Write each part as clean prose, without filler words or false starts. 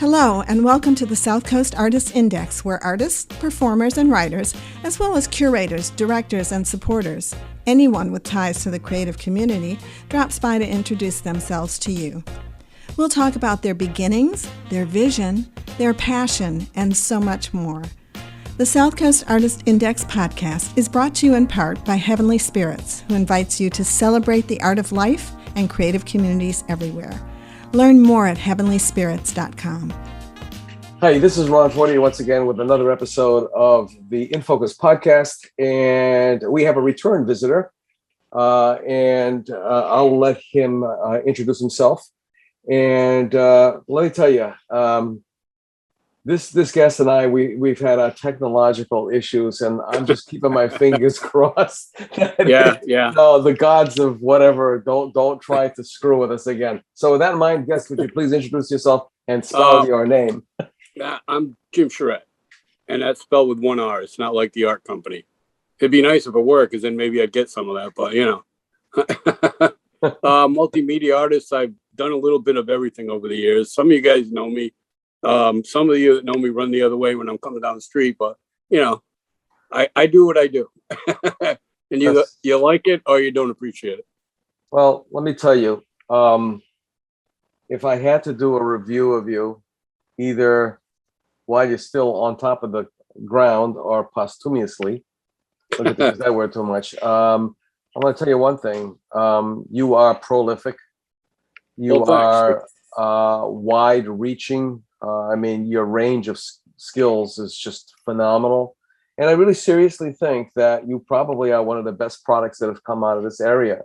Hello, and welcome to the South Coast Artists Index, where artists, performers, and writers, as well as curators, directors, and supporters, anyone with ties to the creative community, drops by to introduce themselves to you. We'll talk about their beginnings, their vision, their passion, and so much more. The South Coast Artist Index podcast is brought to you in part by Heavenly Spirits, who invites you to celebrate the art of life and creative communities everywhere. Learn more at heavenlyspirits.com. Hi, this is Ron Fortier once again with another episode of the In Focus podcast, and we have a return visitor, and I'll let him introduce himself. And let me tell you, this guest and I, we've had technological issues, and I'm just keeping my fingers crossed. Yeah. No, the gods of whatever don't try to screw with us again. So with that in mind, guest, would you please introduce yourself and spell your name? I'm Jim Charette, and that's spelled with one R. It's not like the art company. It'd be nice if it were, because then maybe I'd get some of that. But multimedia artist. I've done a little bit of everything over the years. Some of you guys know me. Some of you that know me run the other way when I'm coming down the street, but I do what I do. And you like it or you don't appreciate it. Well, let me tell you, if I had to do a review of you, either while you're still on top of the ground or posthumously, don't get to use that word too much. I'm going to tell you one thing. You are prolific. You are wide-reaching. Your range of skills is just phenomenal. And I really seriously think that you probably are one of the best products that have come out of this area.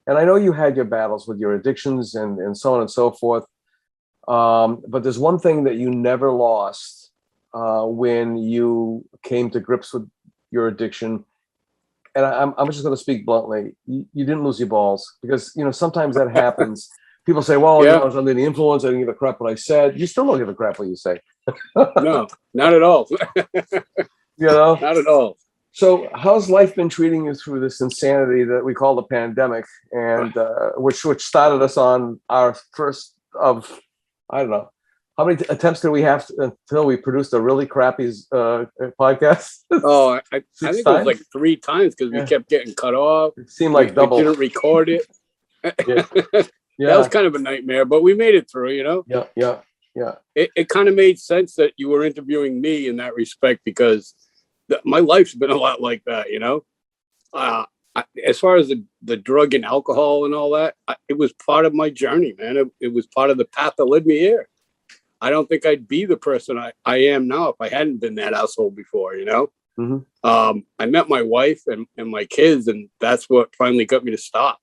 And I know you had your battles with your addictions and so on and so forth. But there's one thing that you never lost when you came to grips with your addiction. And I'm just going to speak bluntly. You didn't lose your balls, because, sometimes that happens. People say, well, I was under the influence. I didn't give a crap what I said. You still don't give a crap what you say. No, not at all. Not at all. So how's life been treating you through this insanity that we call the pandemic, and which started us on our first of, I don't know, how many attempts did we have until we produced a really crappy podcast? Oh, I think it was like 3 times, because we kept getting cut off. It seemed like double. We didn't record it. Yeah. That was kind of a nightmare, but we made it through, Yeah. It kind of made sense that you were interviewing me in that respect, because my life's been a lot like that, as far as the drug and alcohol and all that, it was part of my journey, man. It was part of the path that led me here. I don't think I'd be the person I am now if I hadn't been that asshole before, Mm-hmm. I met my wife and my kids, and that's what finally got me to stop,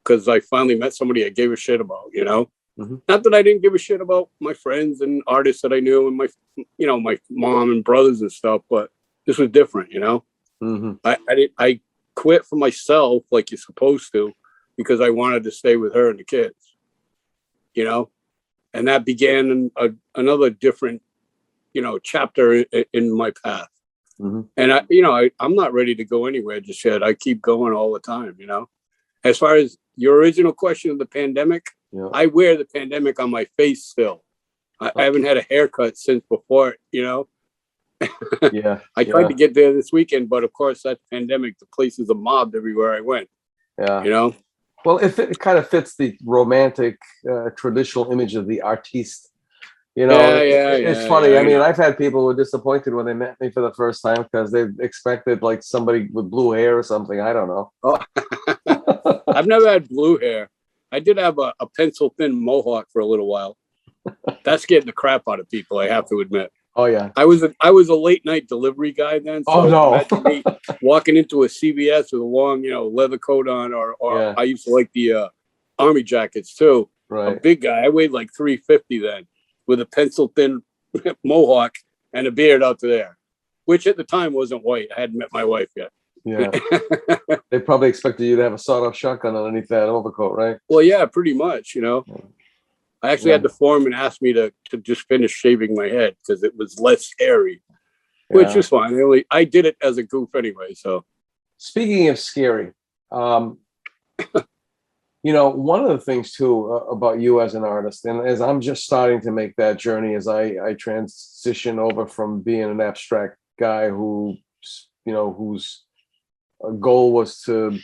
because I finally met somebody I gave a shit about, Mm-hmm. Not that I didn't give a shit about my friends and artists that I knew, and my mom and brothers and stuff, but this was different, Mm-hmm. I quit for myself, like you're supposed to, because I wanted to stay with her and the kids, and that began another different, chapter in my path. Mm-hmm. And I'm not ready to go anywhere just yet. I keep going all the time, As far as your original question of the pandemic, I wear the pandemic on my face still. I haven't had a haircut since before, I tried to get there this weekend, but of course that pandemic, the places are mobbed everywhere I went. Yeah. Well, it kind of fits the romantic traditional image of the artiste. It's funny. I've had people who were disappointed when they met me for the first time, because they expected like somebody with blue hair or something. I don't know. Oh. I've never had blue hair. I did have a pencil thin mohawk for a little while. That's getting the crap out of people, I have to admit. Oh yeah. I was a late night delivery guy then. So imagine me walking into a CVS with a long, leather coat on, or I used to like the army jackets too. Right. A big guy. I weighed like 350 then, with a pencil thin mohawk and a beard out to there, which at the time wasn't white. I hadn't met my wife yet. Yeah. They probably expected you to have a sawed-off shotgun underneath that overcoat, right? Well, yeah, pretty much, I actually had the foreman ask me to just finish shaving my head, because it was less scary, which is fine. I did it as a goof anyway. So, speaking of scary, One of the things too about you as an artist, and as I'm just starting to make that journey, as I transition over from being an abstract guy who, whose goal was to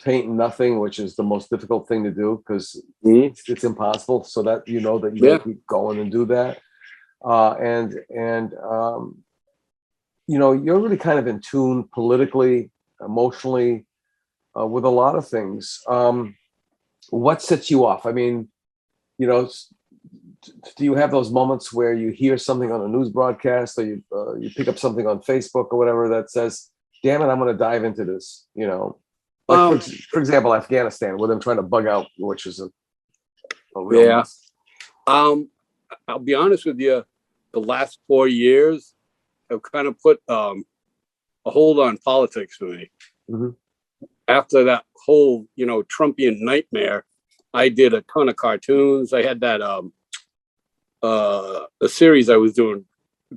paint nothing, which is the most difficult thing to do because it's impossible. So that that you gotta keep going and do that, you're really kind of in tune politically, emotionally, with a lot of things. What sets you off? I mean, do you have those moments where you hear something on a news broadcast, or you pick up something on Facebook or whatever that says, "Damn it, I'm going to dive into this"? Like for example, Afghanistan, with them trying to bug out, which is a real mess. I'll be honest with you. The last 4 years have kind of put a hold on politics for me. Mm-hmm. After that whole, Trumpian nightmare, I did a ton of cartoons. I had that a series I was doing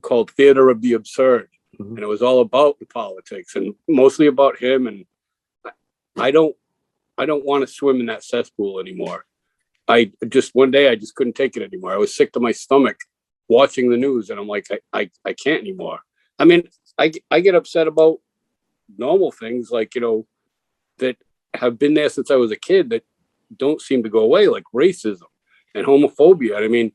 called Theater of the Absurd, and it was all about the politics and mostly about him. And I don't want to swim in that cesspool anymore. One day I just couldn't take it anymore. I was sick to my stomach watching the news, and I'm like, I can't anymore. I mean, I get upset about normal things like, that have been there since I was a kid that don't seem to go away, like racism and homophobia. I mean,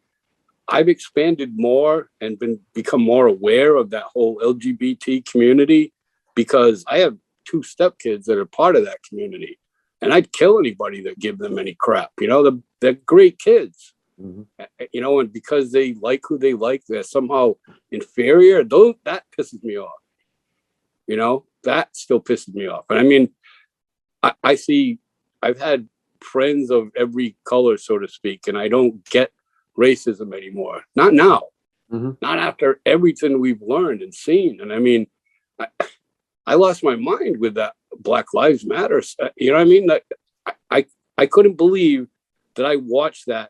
I've expanded more and become more aware of that whole LGBT community because I have 2 stepkids that are part of that community, and I'd kill anybody that give them any crap. They're great kids, and because they like who they like, they're somehow inferior. That pisses me off. That still pisses me off. And I mean, I see, I've had friends of every color, so to speak, and I don't get racism anymore. Not now. Not after everything we've learned and seen. And I mean, I lost my mind with that Black Lives Matter. You know what I mean? I couldn't believe that I watched that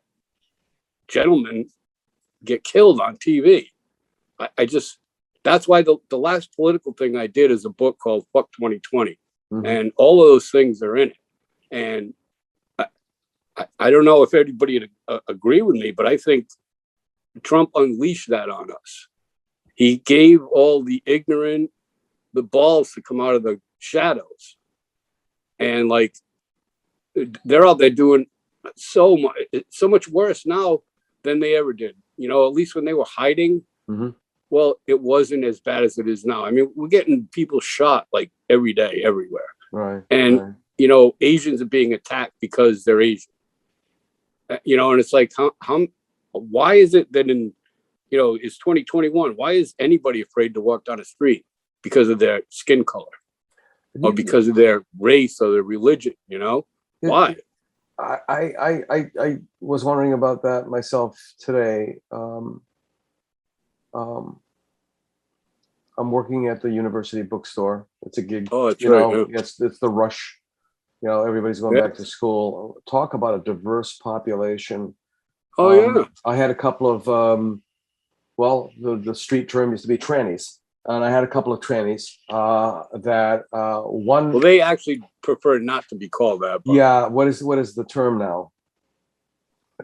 gentleman get killed on TV. That's why the last political thing I did is a book called Fuck 2020. And all of those things are in it. And I don't know if everybody would agree with me, but I think Trump unleashed that on us. He gave all the ignorant the balls to come out of the shadows. And like, they're out there doing so much worse now than they ever did. At least when they were hiding, well, it wasn't as bad as it is now. I mean, we're getting people shot like every day, everywhere. Right. And, Asians are being attacked because they're Asian. And it's like, why is it that it's 2021? Why is anybody afraid to walk down the street because of their skin color or because of their race or their religion? Why? I was wondering about that myself today. I'm working at the university bookstore. It's a gig. Oh, that's right. It's the rush. Everybody's going back to school. Talk about a diverse population. Oh, I had a couple of, the street term used to be trannies. And I had a couple of trannies that one. Well, they actually prefer not to be called that. But... Yeah. What is the term now?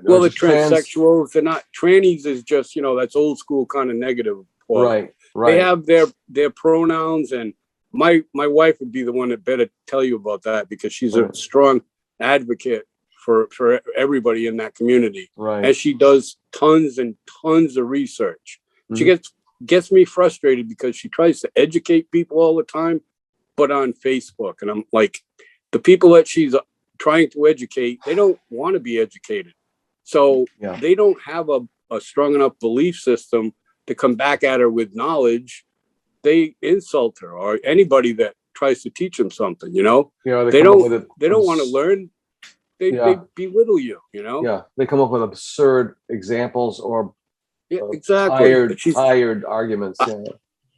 Well, the transsexuals, they're not. Trannies is just, that's old school kind of negative. Right. They have their pronouns, and my wife would be the one that better tell you about that because she's a strong advocate for everybody in that community. Right. And she does tons and tons of research. She gets me frustrated because she tries to educate people all the time, but on Facebook. And I'm like, the people that she's trying to educate, they don't want to be educated. So they don't have a strong enough belief system to come back at her with knowledge. They insult her or anybody that tries to teach them something, they don't want to learn. They belittle you, Yeah, they come up with absurd examples or exactly tired arguments.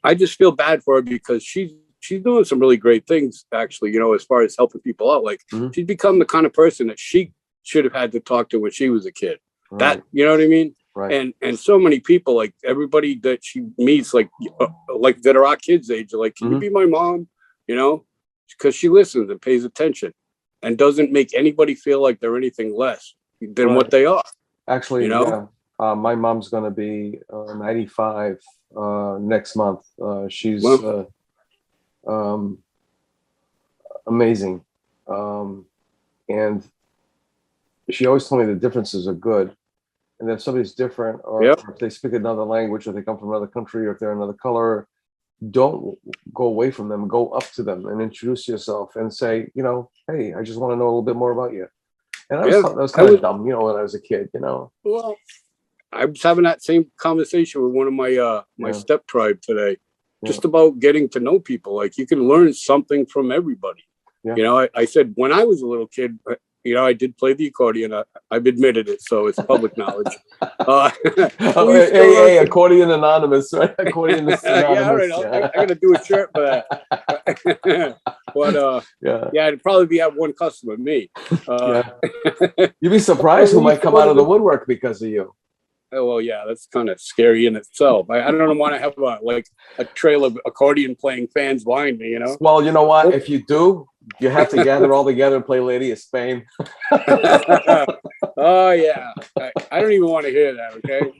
I just feel bad for her because she's doing some really great things, actually, as far as helping people out. Like she's become the kind of person that she should have had to talk to when she was a kid. Right. That, you know what I mean? Right. And so many people, like everybody that she meets, like that are our kids' age, are like, can you be my mom? Because she listens and pays attention. and doesn't make anybody feel like they're anything less than what they are. Actually, you know? Yeah. My mom's going to be 95 next month. She's amazing. And she always told me the differences are good. And if somebody's different, or if they speak another language, or they come from another country, or if they're another color, don't go away from them. Go up to them and introduce yourself and say, you know, hey, I just want to know a little bit more about you. And I was thought that was kind of dumb, you know, when I was a kid, you know. Well, I was having that same conversation with one of my my step tribe today, just about getting to know people. Like, you can learn something from everybody. You know, I said when I was a little kid, you know, I did play the accordion. I've admitted it, so it's public knowledge. Hey, accordion anonymous, right? Accordionist anonymous. I'm gonna do a shirt for that. But it'd probably be at one customer, me. You'd be surprised who might come out of the woodwork because of you. Oh, well, yeah, that's kind of scary in itself. I don't want to have a trail of accordion playing fans behind me, you know? Well, you know what? If you do, you have to gather all together and play Lady of Spain. Oh, yeah. I don't even want to hear that, okay?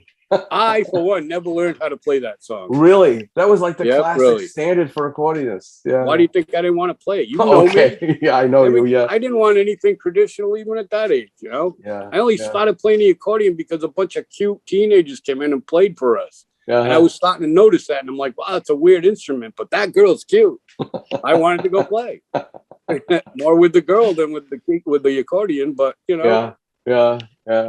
I, for one, never learned how to play that song. Really? That was like the classic standard for accordionists. Yeah. Why do you think I didn't want to play it? You know me. Yeah, I know you. Yeah. I didn't want anything traditional even at that age, you know? Yeah. I only started playing the accordion because a bunch of cute teenagers came in and played for us. And I was starting to notice that. And I'm like, wow, it's a weird instrument, but that girl's cute. I wanted to go play. More with the girl than with the accordion, but, you know. Yeah.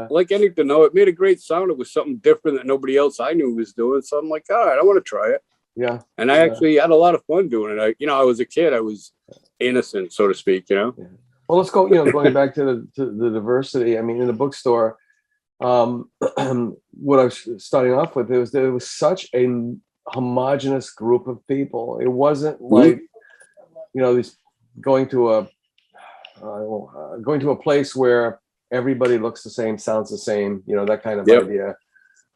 Like anything, though, it made a great sound. It was something different that nobody else I knew was doing. So I'm like, all right, I want to try it. Yeah. And I actually had a lot of fun doing it. I was a kid. I was innocent, so to speak, you know? Yeah. Well, let's go, going back to the diversity. I mean, in the bookstore, what I was starting off with, there was such a homogenous group of people. It wasn't like, these going to a place where everybody looks the same, sounds the same, that kind of idea.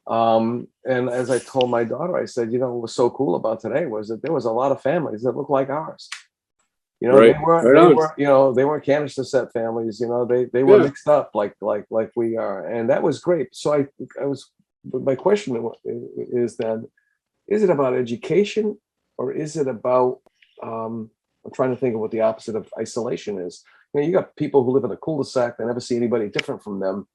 And as I told my daughter, I said, what was so cool about today was that there was a lot of families that looked like ours. They weren't canister set families. They were mixed up like we are, and that was great. So my question is then, is it about education, or is it about I'm trying to think of what the opposite of isolation is. You got people who live in a cul-de-sac, they never see anybody different from them.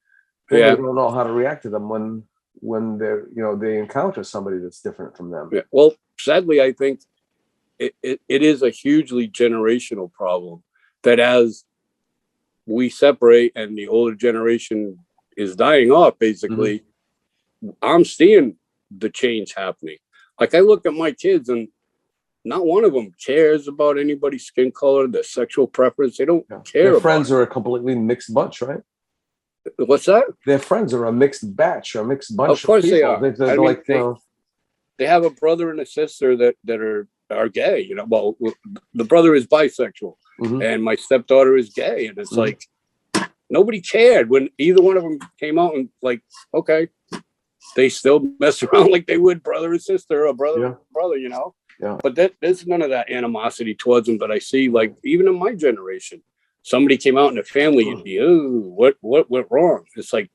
They don't know how to react to them when they're they encounter somebody that's different from them. Yeah. Well, sadly, I think it is a hugely generational problem that as we separate and the older generation is dying off, basically, I'm seeing the change happening. Like, I look at my kids and not one of them cares about anybody's skin color, their sexual preference. They don't care. Their friends are a completely mixed bunch, right? What's that? Their friends are a mixed batch, or a mixed bunch. Of course they are. They have a brother and a sister that are gay. Well, the brother is bisexual, and my stepdaughter is gay, and it's like nobody cared when either one of them came out, and like, okay, they still mess around like they would brother and sister, or brother and brother, Yeah. But there's none of that animosity towards them that I see. Like, even in my generation, somebody came out in a family, you'd be, oh, what went wrong? It's like,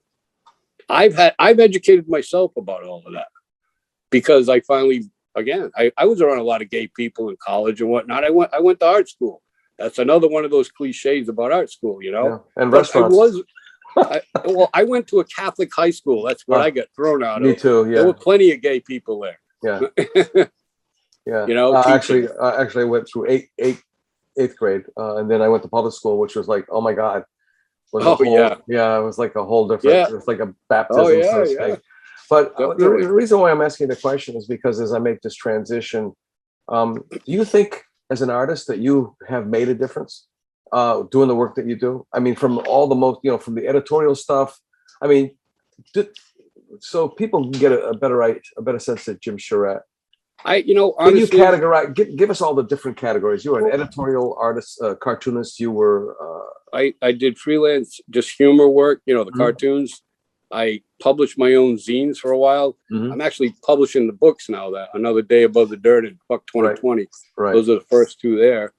I've educated myself about all of that, because I finally, again, I was around a lot of gay people in college and whatnot. I went to art school. That's another one of those cliches about art school, Yeah. And but restaurants. I went to a Catholic high school. That's what I got thrown out of. Me too. Yeah. There were plenty of gay people there. Yeah. Yeah. Actually, I went through eighth grade, and then I went to public school, which was like, oh my God. It was like a whole different. It was like a baptism, so to speak. But the reason why I'm asking the question is because as I make this transition, do you think as an artist that you have made a difference doing the work that you do? I mean, from all the from the editorial stuff. I mean, so people can get a better sense of Jim Charette. Honestly, when you categorize, give us all the different categories. You were an editorial artist, cartoonist. You were. I did freelance, just humor work. The cartoons. I published my own zines for a while. I'm actually publishing the books now. That Another Day Above the Dirt and Fuck 2020. Right. Those are the first two there.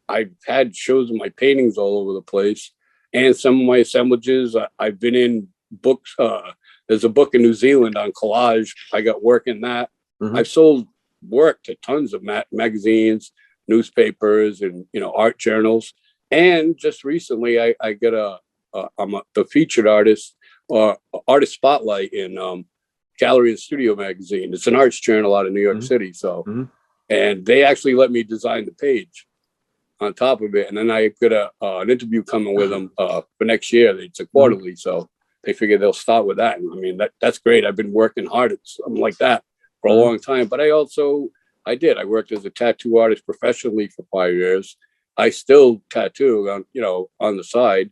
I've had shows of my paintings all over the place, and some of my assemblages. I've been in books. There's a book in New Zealand on collage. I got work in that. I've sold work to tons of magazines, newspapers, and art journals. And just recently, I got I'm the featured artist or artist spotlight in Gallery and Studio magazine. It's an arts journal out of New York City. So, and they actually let me design the page on top of it. And then I got an interview coming with them for next year. It's a quarterly, so they figure they'll start with that. And I mean, that's great. I've been working hard at something like that for a long time. But I worked as a tattoo artist professionally for 5 years. I still tattoo on the side.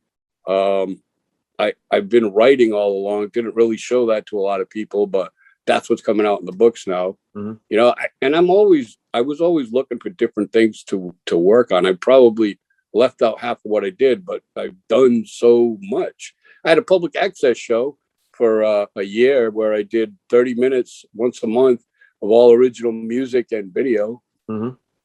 I've been writing all along. Didn't really show that to a lot of people, but that's what's coming out in the books now. And I was always looking for different things to work on. I probably left out half of what I did, but I've done so much. I had a public access show for a year where I did 30 minutes once a month of all original music and video.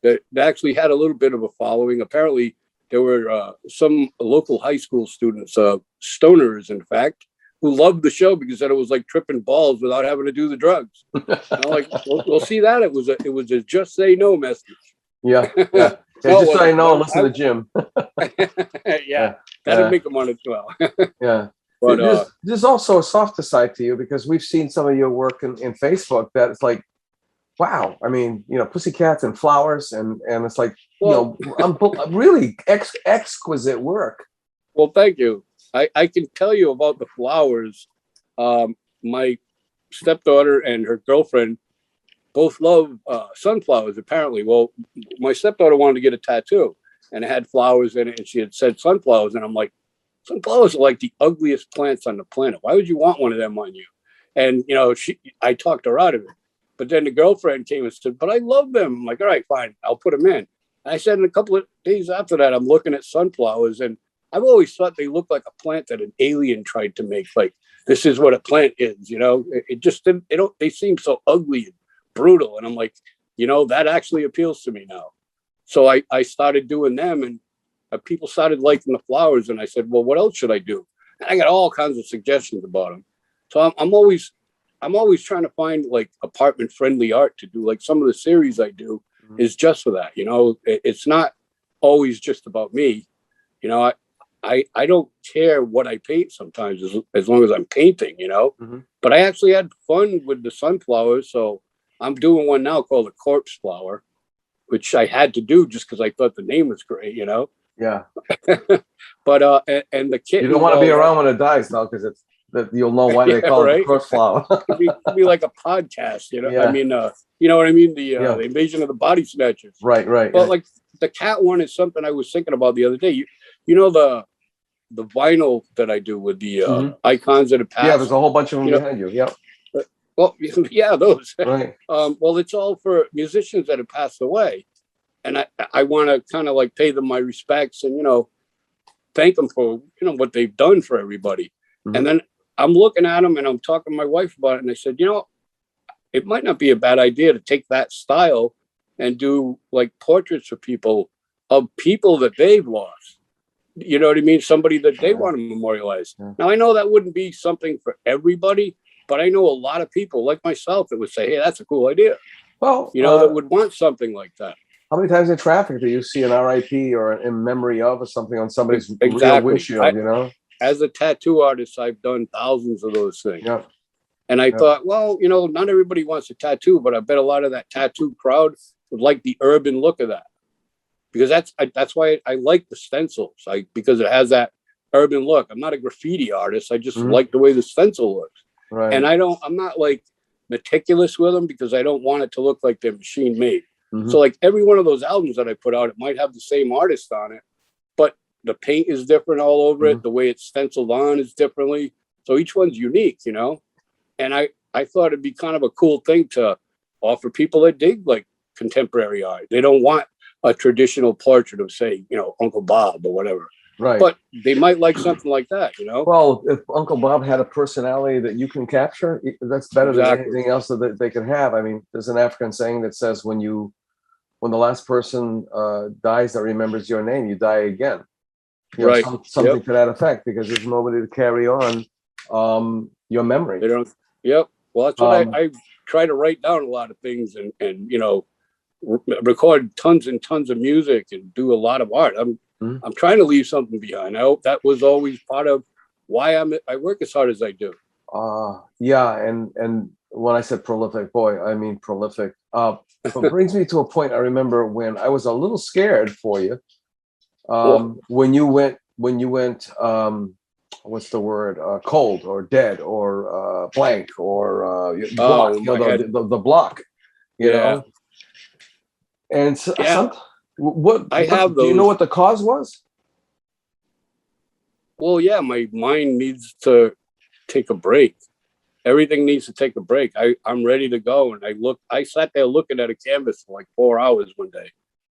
That actually had a little bit of a following. Apparently, there were some local high school students, stoners, in fact, who loved the show because said it was like tripping balls without having to do the drugs. I'm like, we'll see that. It was a just say no message. Yeah. Just say no and listen to Jim. That'd make them want to well. Yeah. But there's also a softer side to you, because we've seen some of your work in Facebook that it's like, wow. I mean, pussycats and flowers, and it's like, really exquisite work. Well, thank you. I can tell you about the flowers. My stepdaughter and her girlfriend both love sunflowers, apparently. Well, my stepdaughter wanted to get a tattoo, and it had flowers in it, and she had said sunflowers, and I'm like, sunflowers are like the ugliest plants on the planet. Why would you want one of them on you? And I talked her out of it. But then the girlfriend came and said, but I love them. I'm like, all right, fine, I'll put them in. And I said, in a couple of days after that, I'm looking at sunflowers, and I've always thought they look like a plant that an alien tried to make. Like, this is what a plant is, It just didn't, they seem so ugly and brutal. And I'm like, that actually appeals to me now. So I started doing them, and people started liking the flowers. And I said, well, what else should I do? And I got all kinds of suggestions about them. So I'm always trying to find like apartment friendly art to do. Like some of the series I do is just for that. It's not always just about me. I don't care what I paint sometimes as long as I'm painting, but I actually had fun with the sunflowers. So I'm doing one now called a corpse flower, which I had to do just because I thought the name was great, Yeah. But, and the kitten. You don't want to be around when it dies now, because it's that you'll know why they call it the corpse flower. It'd be like a podcast, Yeah. I mean, you know what I mean? The invasion of the body snatchers. Right. But like the cat one is something I was thinking about the other day. The vinyl that I do with the icons that have passed. Yeah, there's a whole bunch of them behind you. Yeah. Well, yeah, those. Right. Well, it's all for musicians that have passed away, and I want to kind of like pay them my respects and thank them for what they've done for everybody. And then I'm looking at them and I'm talking to my wife about it, and I said, it might not be a bad idea to take that style and do like portraits for people of people that they've lost. You know what I mean? Somebody that they want to memorialize. Now, I know that wouldn't be something for everybody, but I know a lot of people like myself that would say, hey, that's a cool idea. Well, that would want something like that. How many times in traffic do you see an RIP or in memory of or something on somebody's real windshield, As a tattoo artist, I've done thousands of those things. Yeah. And I thought, well, not everybody wants a tattoo, but I bet a lot of that tattoo crowd would like the urban look of that. Because that's why I like the stencils, because it has that urban look. I'm not a graffiti artist. I just like the way the stencil looks. Right. And I'm not like meticulous with them because I don't want it to look like they're machine made. So like every one of those albums that I put out, it might have the same artist on it, but the paint is different all over it. The way it's stenciled on is differently. So each one's unique, And I thought it'd be kind of a cool thing to offer people that dig like contemporary art. They don't want a traditional portrait of, say, Uncle Bob or whatever. Right. But they might like something like that, Well, if Uncle Bob had a personality that you can capture, that's better than anything else that they could have. I mean, there's an African saying that says when you when the last person dies that remembers your name, you die again. You know, Right. something Yep. to that effect, because there's nobody to carry on your memory. They don't. Yep. Well, that's what Um, I try to write down a lot of things and you know, record tons and tons of music and do a lot of art. I'm trying to leave something behind. I hope that was always part of why I work as hard as I do. Yeah, and when I said prolific, boy, I mean prolific. It brings me to a point. I remember when I was a little scared for you. When you went, what's the word? Cold or dead or blank or block. You know, the block. You know. And so, what I have do you those. know what the cause was? Well, yeah, my mind needs to take a break. Everything needs to take a break. I'm ready to go. And I sat there looking at a canvas for like 4 hours one day.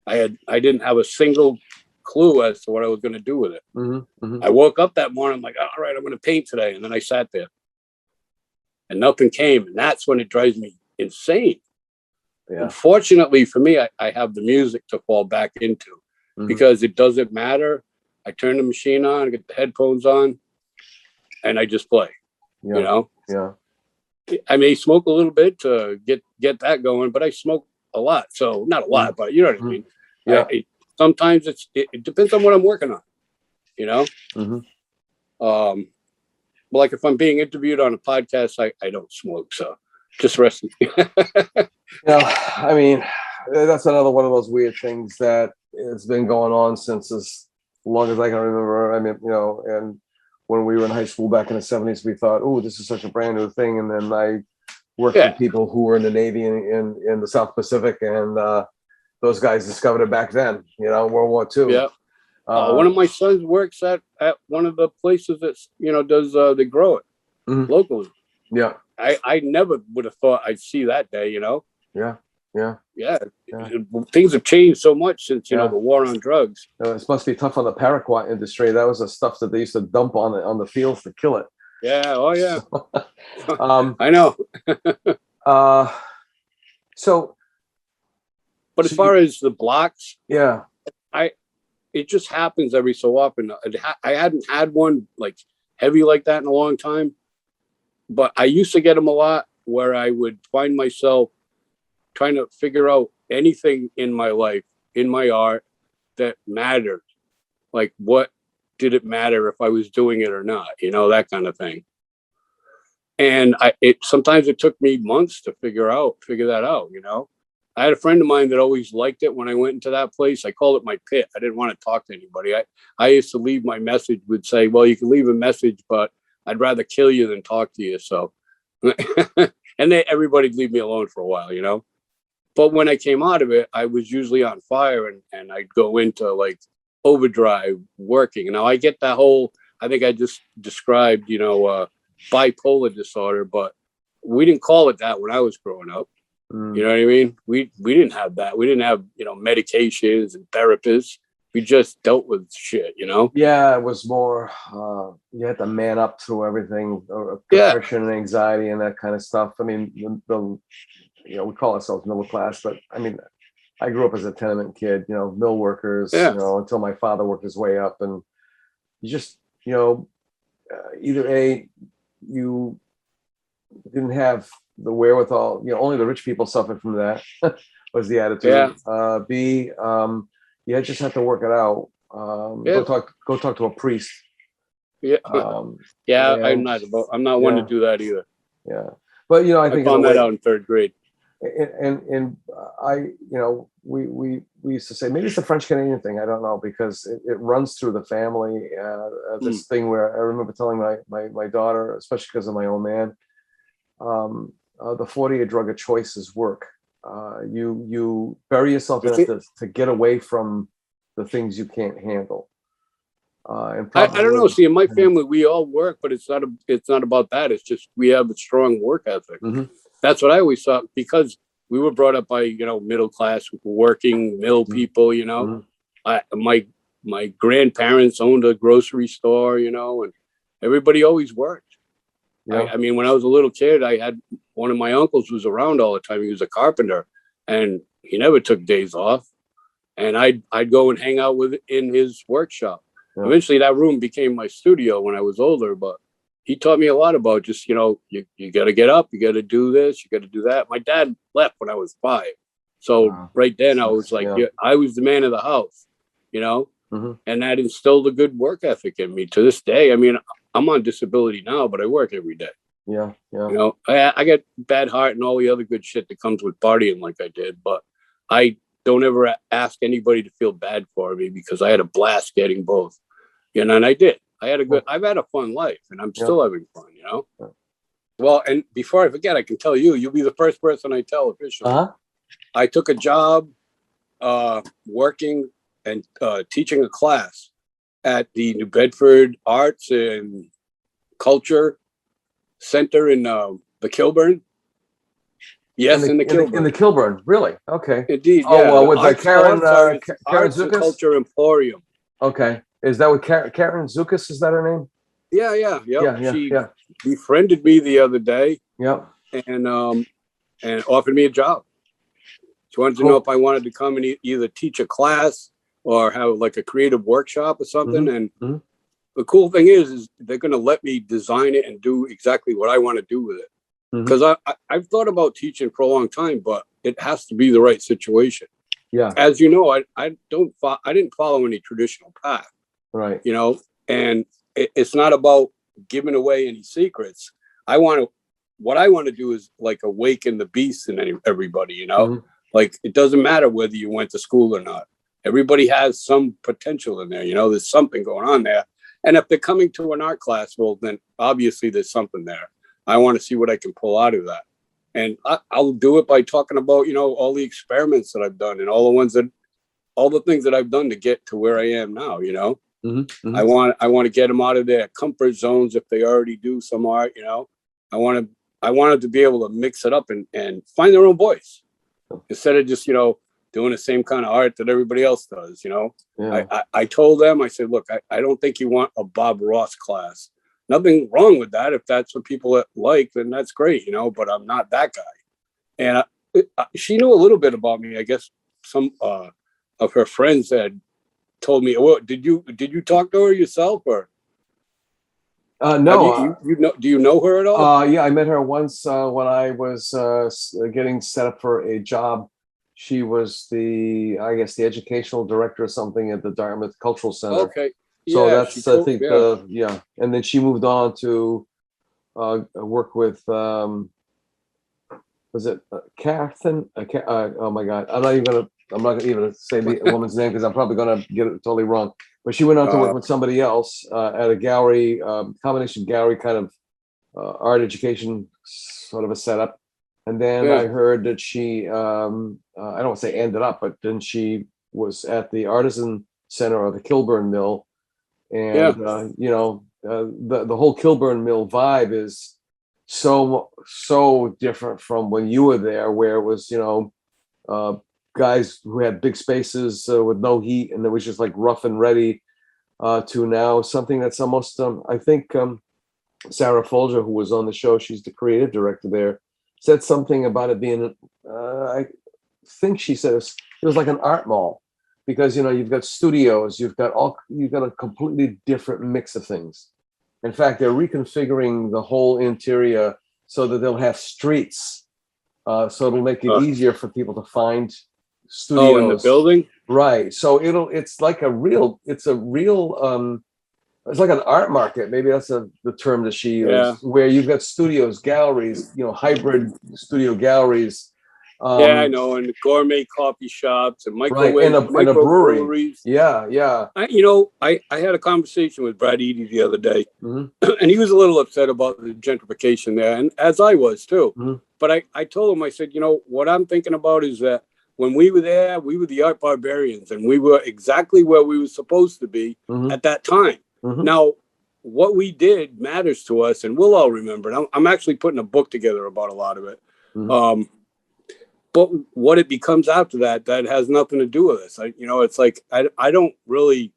I didn't have a single clue as to what I was going to do with it. I woke up that morning, I'm like, all right, I'm going to paint today. And then I sat there and nothing came. And that's when it drives me insane. Yeah. Unfortunately for me, I have the music to fall back into because it doesn't matter. I turn the machine on, get the headphones on, and I just play. Yeah. You know? Yeah. I may smoke a little bit to get that going, but I smoke a lot. So not a lot, but you know what I mean? Yeah. Sometimes it depends on what I'm working on, you know? Like if I'm being interviewed on a podcast, I don't smoke. So just rest. I mean, that's another one of those weird things that has been going on since as long as I can remember. I mean, you know, and when we were in high school back in the 70s, we thought, oh, this is such a brand new thing. And then I worked with people who were in the Navy in the South Pacific, and those guys discovered it back then, you know, World War II. Yeah. One of my sons works at one of the places that's, you know, does they grow it locally. Yeah. I never would have thought I'd see that day, you know? Yeah. Things have changed so much since, you know, the war on drugs. It must be tough on the paraquat industry. That was the stuff that they used to dump on the fields to kill it. Yeah. Oh, yeah. I know. But as far as the blocks, it just happens every so often. I hadn't had one like heavy like that in a long time, but I used to get them a lot where I would find myself trying to figure out anything in my life, in my art that mattered. Like, what did it matter if I was doing it or not? You know, that kind of thing. And sometimes it took me months to figure that out, you know. I had a friend of mine that always liked it when I went into that place. I called it my pit. I didn't want to talk to anybody. I used to leave my message, would say, well, you can leave a message, but I'd rather kill you than talk to you. So, and everybody'd leave me alone for a while, you know. But when I came out of it, I was usually on fire and I'd go into like overdrive working. Now I get that whole, I think I just described, you know, bipolar disorder, but we didn't call it that when I was growing up. You know what I mean? We didn't have that. We didn't have, you know, medications and therapists. We just dealt with shit, you know? Yeah, it was more, you had to man up through everything, depression and anxiety and that kind of stuff. I mean, you know, we call ourselves middle class, but I mean, I grew up as a tenement kid, you know, mill workers, you know, until my father worked his way up. And you just, you know, either you didn't have the wherewithal, you know, only the rich people suffered from that was the attitude. B, you just have to work it out. Go talk to a priest. I'm not one to do that either. Yeah. But, you know, I think I found that out in third grade. And I, you know, we used to say, maybe it's a French Canadian thing. I don't know, because it runs through the family. This thing where I remember telling my daughter, especially because of my old man, the 40 drug of choices work. You bury yourself in it to get away from the things you can't handle. And I don't know. See, in my family, we all work, but it's not about that. It's just we have a strong work ethic. That's what I always thought, because we were brought up by, you know, middle class, working mill people. You know, my grandparents owned a grocery store. You know, and everybody always worked. I mean, when I was a little kid, I had one of my uncles was around all the time. He was a carpenter, and he never took days off. And I'd go and hang out in his workshop. Yeah. Eventually that room became my studio when I was older, but he taught me a lot about just, you know, you got to get up, you got to do this, you got to do that. My dad left when I was 5. So right then I was like, yeah, I was the man of the house, you know, and that instilled a good work ethic in me to this day. I mean, I'm on disability now, but I work every day. Yeah. Yeah. You know, I got bad heart and all the other good shit that comes with partying like I did, but I don't ever ask anybody to feel bad for me because I had a blast getting both, you know, and I did. I've had a fun life and I'm still having fun, you know? Yeah. Well, and before I forget, I can tell you'll be the first person I tell officially. I took a job working and teaching a class at the New Bedford Arts and Culture Center in the Kilburn. Yes, in the Kilburn. In the Kilburn, really? Okay. Indeed. Oh, yeah. well, with Karen Arts and Culture Emporium. Okay. Is that with Karen Zukas? Is that her name? Yeah, yeah, yep. She befriended me the other day. Yep. And offered me a job. She wanted to know if I wanted to come and either teach a class or have like a creative workshop or something. And the cool thing is they're going to let me design it and do exactly what I want to do with it. Because I've thought about teaching for a long time, but it has to be the right situation. Yeah. As you know, I didn't follow any traditional path. Right. You know, and it's not about giving away any secrets. What I want to do is like awaken the beast in everybody, you know, like it doesn't matter whether you went to school or not. Everybody has some potential in there. You know, there's something going on there. And if they're coming to an art class, well, then obviously there's something there. I want to see what I can pull out of that. And I'll do it by talking about, you know, all the experiments that I've done and all the things that I've done to get to where I am now, you know. I want to get them out of their comfort zones if they already do some art, you know. I want them to be able to mix it up and find their own voice instead of just, you know, doing the same kind of art that everybody else does, you know. Yeah. I told them, I said, look, I don't think you want a Bob Ross class. Nothing wrong with that. If that's what people like, then that's great, you know, but I'm not that guy. And she knew a little bit about me. I guess some of her friends had told me, well, did you talk to her yourself or? No. Do you know her at all? Yeah, I met her once when I was getting set up for a job. She was the educational director or something at the Dartmouth Cultural Center. Okay. So that's, I think, and then she moved on to work with, was it Catherine? Oh my God, I'm not even gonna say the woman's name because I'm probably gonna get it totally wrong. But she went on to work with somebody else at a gallery, combination gallery kind of art education sort of a setup. And then I heard that she, I don't want to say ended up, but then she was at the Artisan Center of the Kilburn Mill. And, you know, the whole Kilburn Mill vibe is so different from when you were there, where it was, you know, guys who had big spaces with no heat, and it was just like rough and ready, to now something that's almost, I think Sarah Folger, who was on the show, she's the creative director there, said something about it being, I think she said it was like an art mall. Because, you know, you've got studios, you've got a completely different mix of things. In fact, they're reconfiguring the whole interior so that they'll have streets. So it'll make it easier for people to find studios. Oh, in the building? Right. So it's like it's like an art market. Maybe that's the term that she used, where you've got studios, galleries, you know, hybrid studio galleries. I know, and gourmet coffee shops and microwave, and a brewery. Breweries. Yeah. I had a conversation with Brad Eady the other day, and he was a little upset about the gentrification there, and as I was too. But I told him, I said, you know, what I'm thinking about is that when we were there, we were the art barbarians, and we were exactly where we were supposed to be at that time. Now, what we did matters to us, and we'll all remember it. I'm actually putting a book together about a lot of it. But what it becomes after that has nothing to do with us. It's like I don't really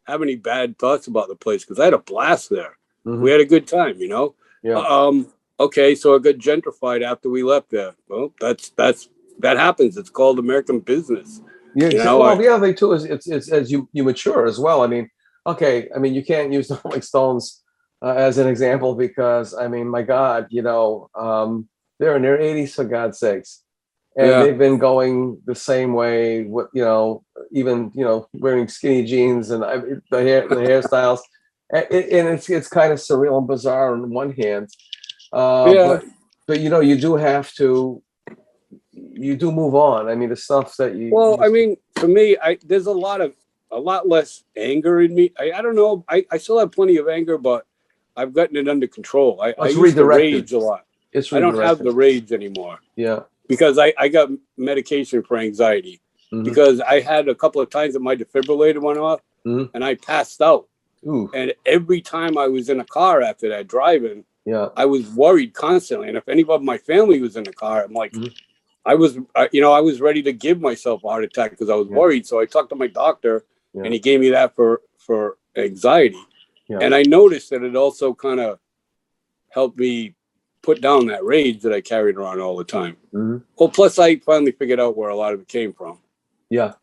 have any bad thoughts about the place because I had a blast there. We had a good time, you know. Okay, so it got gentrified after we left there. Well, that's that happens. It's called American business. Yeah, You know, well, the other thing too is it's as you mature as well. I mean, okay, I mean, you can't use the Rolling Stones as an example because I mean, my God, they're in their 80s for God's sakes, and Yeah. they've been going the same way. With even wearing skinny jeans and the hairstyles, and it's kind of surreal and bizarre on one hand, Yeah. but you do have to. You do move on. I mean, the stuff that you. Well, I mean, for me, there's a lot less anger in me. I don't know. I still have plenty of anger, but I've gotten it under control. I It's used to redirected. rage a lot. It's I don't have redirected. the rage anymore Yeah. because I got medication for anxiety because I had a couple of times that my defibrillator went off and I passed out. Ooh. And every time I was in a car after that driving, Yeah. I was worried constantly. And if any of my family was in the car, I'm like, I was ready to give myself a heart attack because I was worried. So I talked to my doctor and he gave me that for anxiety. Yeah. And I noticed that it also kind of helped me put down that rage that I carried around all the time. Well, plus I finally figured out where a lot of it came from. Yeah.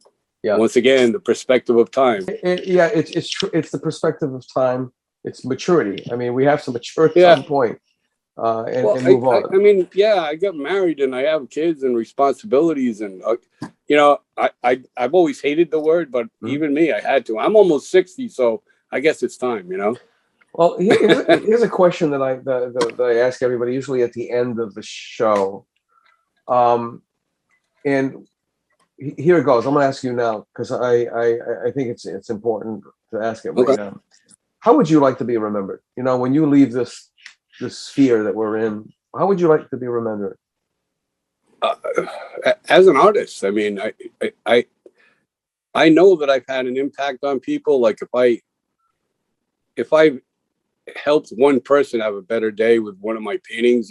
Yeah. Once again, the perspective of time. It's true. It's the perspective of time. It's maturity. I mean, we have to mature at some point. And move on. I mean, I got married and I have kids and responsibilities, and I've always hated the word, but even me, I had to. I'm almost 60, so I guess it's time. Well, here's a question that I ask everybody usually at the end of the show, and here it goes. I'm going to ask you now because I think it's important to ask it right now. How would you like to be remembered? When you leave this sphere that we're in, how would you like to be remembered? As an artist, I mean, I know that I've had an impact on people. Like if I helped one person have a better day with one of my paintings,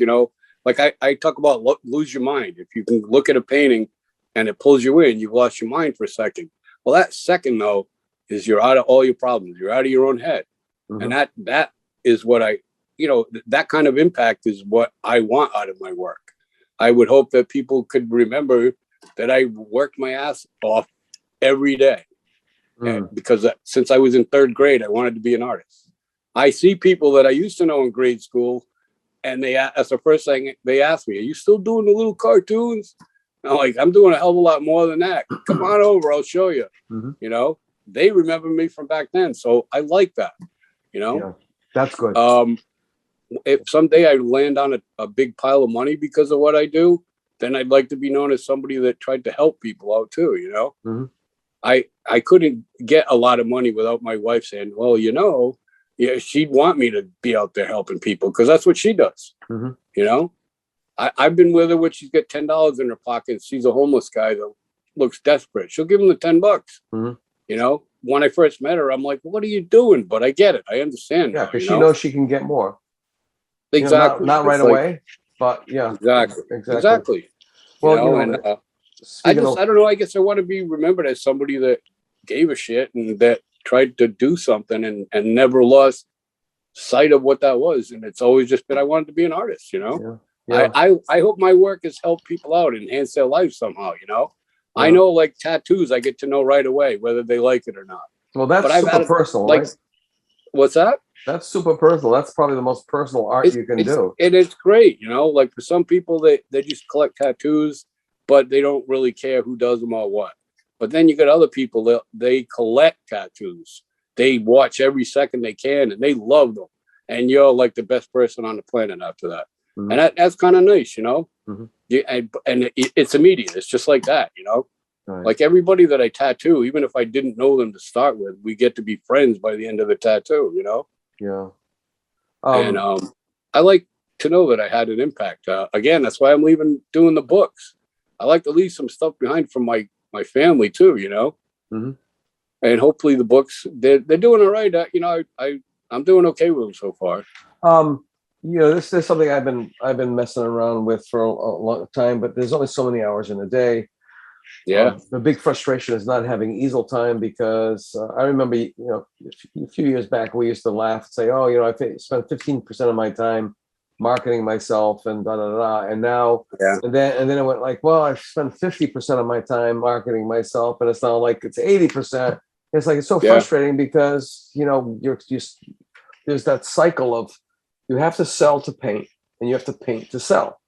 like I talk about lose your mind. If you can look at a painting and it pulls you in, you've lost your mind for a second. Well, that second though is you're out of all your problems. You're out of your own head, and that is what that kind of impact is what I want out of my work. I would hope that people could remember that I worked my ass off every day. And because since I was in third grade, I wanted to be an artist. I see people that I used to know in grade school, and that's the first thing they ask me, are you still doing the little cartoons? I'm like, I'm doing a hell of a lot more than that. Come on over, I'll show you. They remember me from back then. So I like that, Yeah, that's good. If someday I land on a big pile of money because of what I do, then I'd like to be known as somebody that tried to help people out too, I couldn't get a lot of money without my wife saying, well, she'd want me to be out there helping people because that's what she does. I've been with her when she's got $10 in her pocket. She's a homeless guy that looks desperate. She'll give him the $10. When I first met her, I'm like, what are you doing? But I get it. I understand. Yeah, because she knows she can get more. Exactly. Not right away, but yeah. Exactly. Well, I don't know. I guess I want to be remembered as somebody that gave a shit and that tried to do something and never lost sight of what that was. And it's always just been, I wanted to be an artist, Yeah. I hope my work has helped people out, enhance their life somehow, Yeah. I know, like tattoos, I get to know right away whether they like it or not. Well, that's super personal, right? What's that? That's super personal. That's probably the most personal art you can do. And it's great, like for some people, they just collect tattoos, but they don't really care who does them or what. But then you got other people that they collect tattoos. They watch every second they can and they love them. And you're like the best person on the planet after that. And that's kind of nice, and it's immediate. It's just like that, Right. Like everybody that I tattoo, even if I didn't know them to start with, we get to be friends by the end of the tattoo, Yeah. And I like to know that I had an impact. Again, that's why I'm doing the books. I like to leave some stuff behind from my family too, And hopefully the books they're doing all right. I'm doing okay with them so far. This is something I've been messing around with for a long time, but there's only so many hours in a day. Yeah. The big frustration is not having easel time because I remember, a few years back, we used to laugh and say, I spend 15% of my time marketing myself and da da da. And now, Yeah. and then it went like, well, I've spent 50% of my time marketing myself, and it's not like it's 80%. It's like, it's so frustrating because, you know, you're just, there's that cycle of, you have to sell to paint and you have to paint to sell.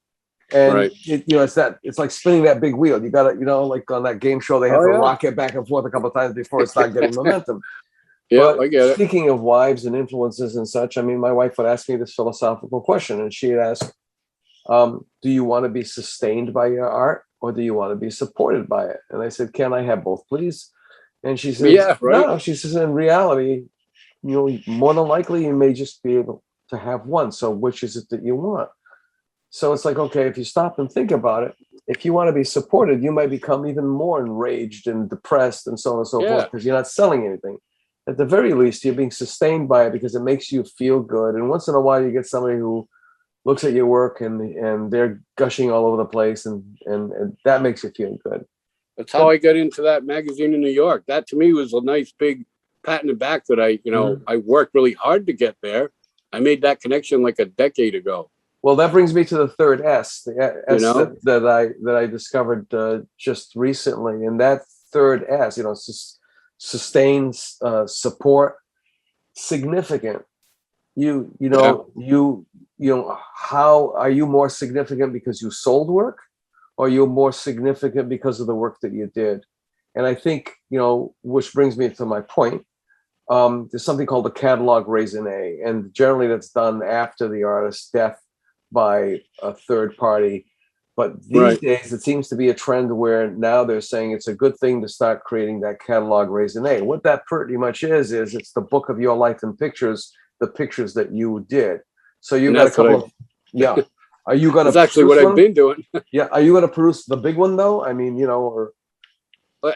And you know, it's like spinning that big wheel. You gotta, you know, like on that game show, they have to rock it back and forth a couple of times before it starts getting momentum. Yeah, But I get it. speaking of wives and influences and such, I mean, my wife would ask me this philosophical question, and she'd ask, do you want to be sustained by your art, or do you want to be supported by it? And I said, can I have both, please? And she says, no. She says, in reality, you know, more than likely you may just be able to have one. So which is it that you want? So it's like, okay, if you stop and think about it, if you want to be supported, you might become even more enraged and depressed and so on and so forth, because you're not selling anything. At the very least, you're being sustained by it because it makes you feel good. And once in a while, you get somebody who looks at your work and they're gushing all over the place, and that makes you feel good. That's how I got into that magazine in New York. That to me was a nice big pat in the back that I, you know, I worked really hard to get there. I made that connection like a decade ago. Well, that brings me to the third S, the S that I discovered just recently. And that third S, you know, sustains, support, significant. You know, how are you more significant because you sold work, or you're more significant because of the work that you did? And I think, you know, which brings me to my point. There's something called a catalog raisonné, and generally that's done after the artist's death by a third party. But these days, it seems to be a trend where now they're saying it's a good thing to start creating that catalog raisonné. What that pretty much is it's the book of your life in pictures, the pictures that you did. So you got a couple of, Are you going to? That's actually what I've been doing. Are you going to produce the big one though? I mean, you know, or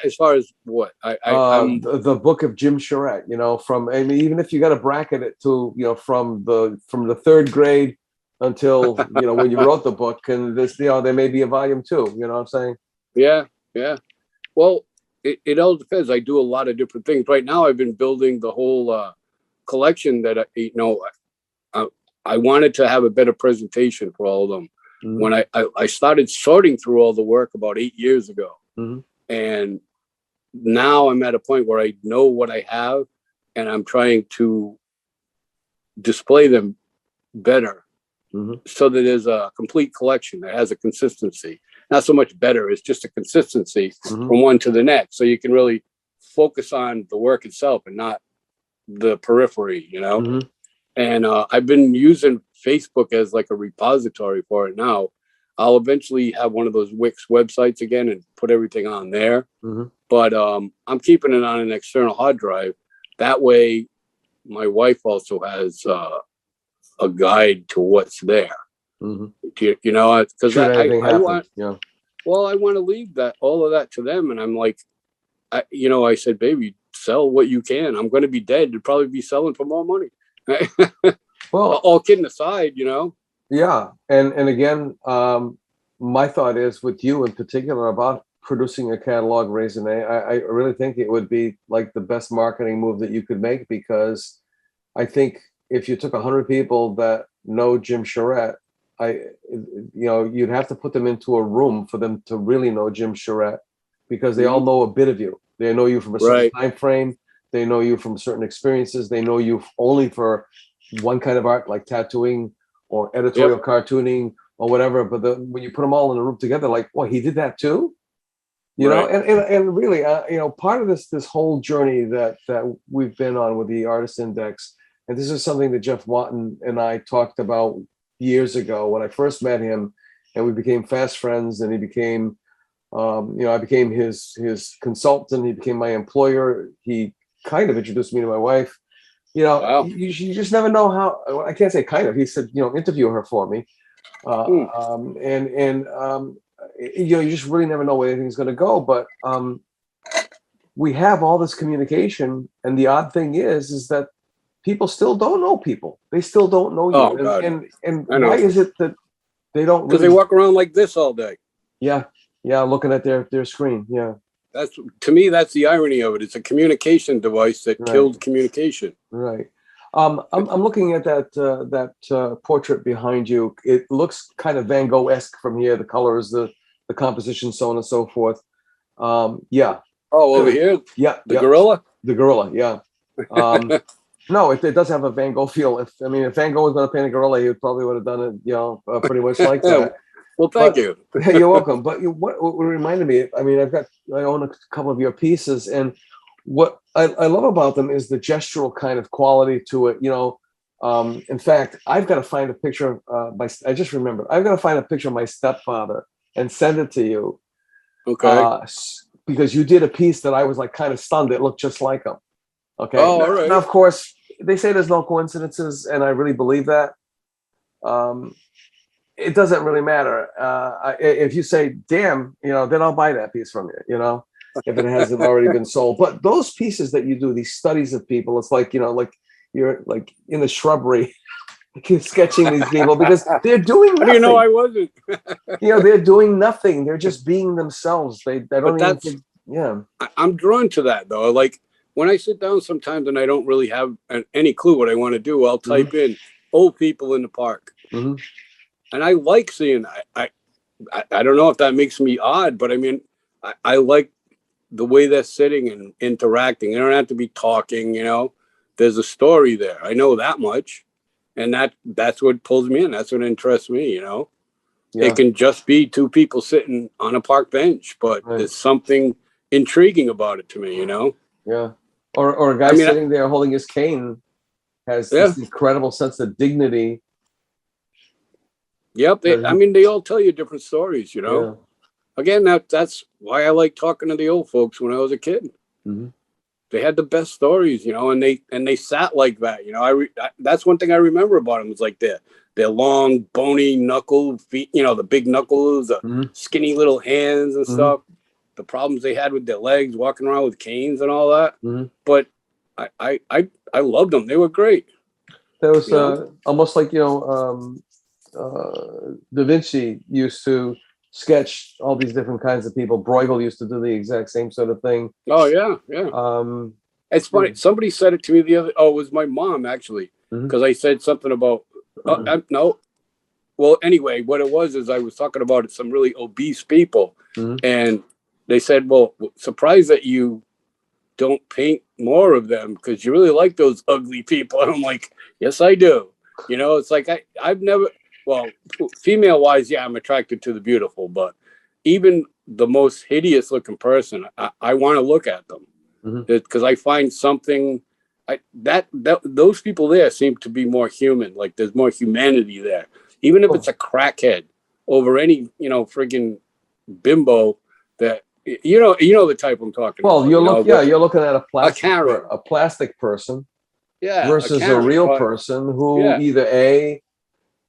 as far as what I'm the book of Jim Charette, you know, from, I mean, even if you got to bracket it to, you know, from the third grade until, you know, when you wrote the book, and this, you know, there may be a volume 2, you know what I'm saying? Yeah. Well, it all depends. I do a lot of different things. Right now, I've been building the whole collection that, you know, I wanted to have a better presentation for all of them. When I started sorting through all the work about 8 years ago. And now I'm at a point where I know what I have, and I'm trying to display them better. So that there's a complete collection that has a consistency. Not so much better, it's just a consistency from one to the next. So you can really focus on the work itself and not the periphery, you know? And I've been using Facebook as like a repository for it now. I'll eventually have one of those Wix websites again and put everything on there. But I'm keeping it on an external hard drive. That way, my wife also has a guide to what's there. You know, because I want, well, I want to leave all of that to them. And I'm like, you know, I said, baby, sell what you can. I'm going to be dead. You'd probably be selling for more money. Well, all kidding aside, you know. Yeah. And again, my thought is with you in particular about producing a catalog raisonné. I really think it would be like the best marketing move that you could make, because I think if you took 100 people that know Jim Charette, you know, you'd have to put them into a room for them to really know Jim Charette, because they all know a bit of you. They know you from a certain time frame. They know you from certain experiences. They know you only for one kind of art, like tattooing or editorial cartooning or whatever. But when you put them all in a room together, like, well, he did that too, you know. And really, you know, part of this whole journey that we've been on with the Artist Index, and this is something that Jeff Watton and I talked about years ago when I first met him, and we became fast friends, and he became, you know, I became his consultant. He became my employer. He kind of introduced me to my wife. You know, you just never know how. I can't say kind of. He said, you know, interview her for me, and you know, you just really never know where anything's going to go. But we have all this communication, and the odd thing is that people still don't know people. They still don't know you. And why is it that they don't? Because they walk around like this all day. Yeah, looking at their screen. Yeah. That's, to me, that's the irony of it. It's a communication device that killed communication. Right. I'm looking at that portrait behind you. It looks kind of Van Gogh-esque from here. The colors, the composition, so on and so forth. Yeah. Oh, over here? Yeah. The gorilla? The gorilla, yeah. No, it does have a Van Gogh feel. If Van Gogh was going to paint a gorilla, he probably would have done it, pretty much like that. Well, thank you. You're welcome. But what reminded me, I own a couple of your pieces, and what I love about them is the gestural kind of quality to it. In fact, I've got to find a picture of I just remembered. I've got to find a picture of my stepfather and send it to you. Okay. Because you did a piece that I was like kind of stunned. It looked just like him. Okay. Oh, all right. Now, of course, they say there's no coincidences, and I really believe that. It doesn't really matter. If you say, damn, then I'll buy that piece from you, if it hasn't already been sold. But those pieces that you do, these studies of people, it's like, like you're like in the shrubbery sketching these people because they're doing nothing. How do you know I wasn't? They're doing nothing. They're just being themselves. They don't even think, yeah. I'm drawn to that, though. Like, when I sit down sometimes and I don't really have any clue what I want to do, I'll type in old people in the park. Mm-hmm. And I like seeing that. I don't know if that makes me odd, but I like the way they're sitting and interacting. They don't have to be talking, There's a story there. I know that much. And that's what pulls me in. That's what interests me, Yeah. It can just be two people sitting on a park bench, but there's something intriguing about it to me, Yeah. Or a guy sitting there holding his cane has this incredible sense of dignity. Yep. They all tell you different stories, Yeah. Again, that's why I like talking to the old folks when I was a kid. Mm-hmm. They had the best stories, and they sat like that. That's one thing I remember about them. It's like their long, bony knuckle feet, the big knuckles, the skinny little hands and stuff. The problems they had with their legs, walking around with canes and all that. Mm-hmm. But I loved them. They were great. That was almost like Da Vinci used to sketch all these different kinds of people. Bruegel used to do the exact same sort of thing. Oh yeah. It's funny. Somebody said it to me the other. Oh, it was my mom actually, because I said something about no. Well, anyway, what it was is I was talking about some really obese people, and they said, "Well, surprised that you don't paint more of them because you really like those ugly people." And I'm like, "Yes, I do." It's like I've never. Well, female wise, yeah, I'm attracted to the beautiful, but even the most hideous looking person, I want to look at them because I find something that those people there seem to be more human. Like there's more humanity there, even if it's a crackhead over any, friggin' bimbo that, the type I'm talking about. You're looking at a plastic person versus a real person who either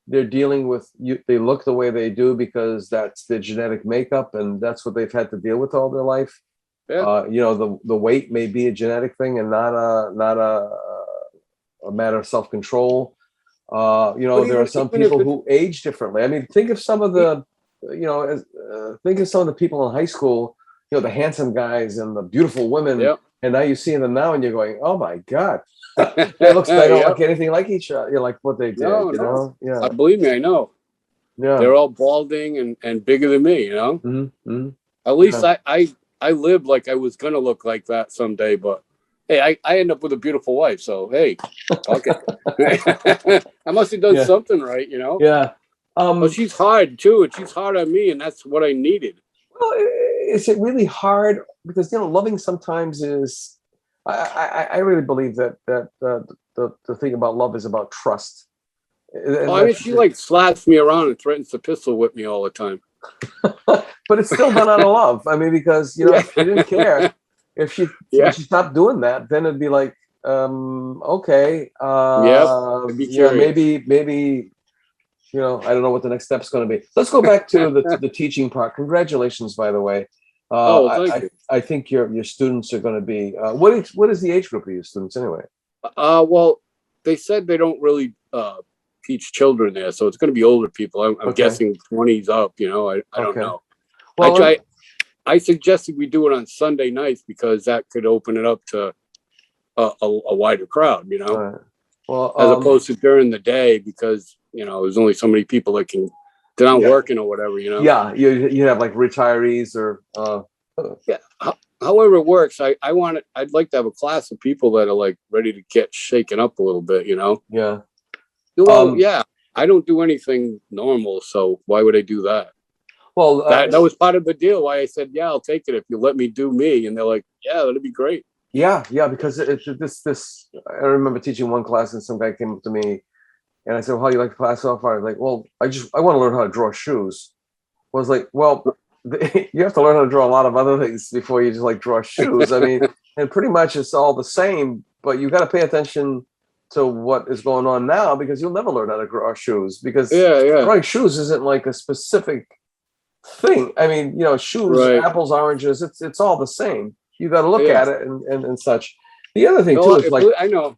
they're dealing with they look the way they do because that's their genetic makeup and that's what they've had to deal with all their life. The weight may be a genetic thing and not a matter of self-control. There are some people who age differently. Think of some of the think of some of the people in high school, the handsome guys and the beautiful women, and now you see them now and you're going, oh my God. They don't look anything like each other. Like what they did, No. Yeah. Believe me, I know. Yeah. They're all balding and bigger than me, Mm-hmm. At least I lived like I was gonna look like that someday, but hey, I end up with a beautiful wife, so hey, okay. I must have done something right, Yeah. But she's hard too, and she's hard on me, and that's what I needed. Well, is it really hard? Because loving sometimes is. I really believe that the thing about love is about trust. She slaps me around and threatens to pistol whip me all the time. But it's still done out of love. Because if she didn't care, if she stopped doing that, then it'd be like, okay, maybe. I don't know what the next step's going to be. Let's go back to the teaching part. Congratulations, by the way. Thank you. I think your students are going to be. What is the age group of your students anyway? Well, they said they don't really teach children there, so it's going to be older people. I'm guessing 20s up. I don't know. Well, I suggested we do it on Sunday nights because that could open it up to a wider crowd. Well, as opposed to during the day, because, there's only so many people that aren't working or whatever, Yeah, you have like retirees or Yeah. However it works, I'd like to have a class of people that are like ready to get shaken up a little bit, Yeah. Well, yeah, I don't do anything normal, so why would I do that? Well, That was part of the deal. Why I said, yeah, I'll take it if you let me do me. And they're like, yeah, that'd be great. yeah, because it's this. I remember teaching one class, and some guy came up to me, and I said, well, "How do you like the class so far?" Like, well, I want to learn how to draw shoes. I was like, well, you have to learn how to draw a lot of other things before you just like draw shoes. I mean, and pretty much it's all the same, but you got to pay attention to what is going on now, because you'll never learn how to draw shoes, because drawing shoes isn't like a specific thing. I mean, shoes, Right. apples, oranges, it's all the same. You got to look Yeah. at it and such. The other thing No, too is like, I know.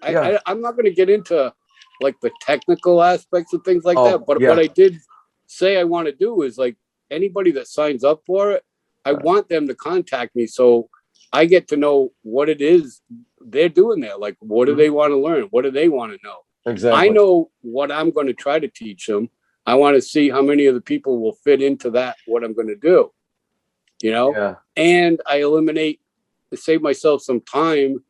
Yeah. I'm not going to get into like the technical aspects of things like Oh, that. But yeah. what I did say I want to do is, like, anybody that signs up for it, I want them to contact me so I get to know what it is they're doing there. Like, what do they want to learn? What do they want to know? exactly. I know what I'm going to try to teach them. I want to see how many of the people will fit into that, what I'm going to do, Yeah. and I save myself some time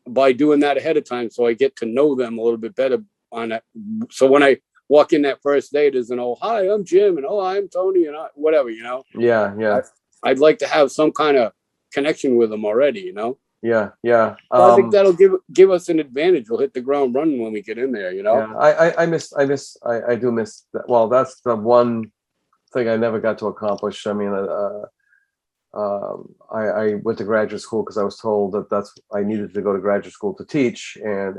by doing that ahead of time. So I get to know them a little bit better on that. So when I walk in that first day, there's hi, I'm Jim, and I'm Tony, and whatever, Yeah. I'd like to have some kind of connection with them already, Yeah. So I think that'll give us an advantage. We'll hit the ground running when we get in there, Yeah. I do miss that. Well, that's the one thing I never got to accomplish. I mean, I went to graduate school because I was told that I needed to go to graduate school to teach, and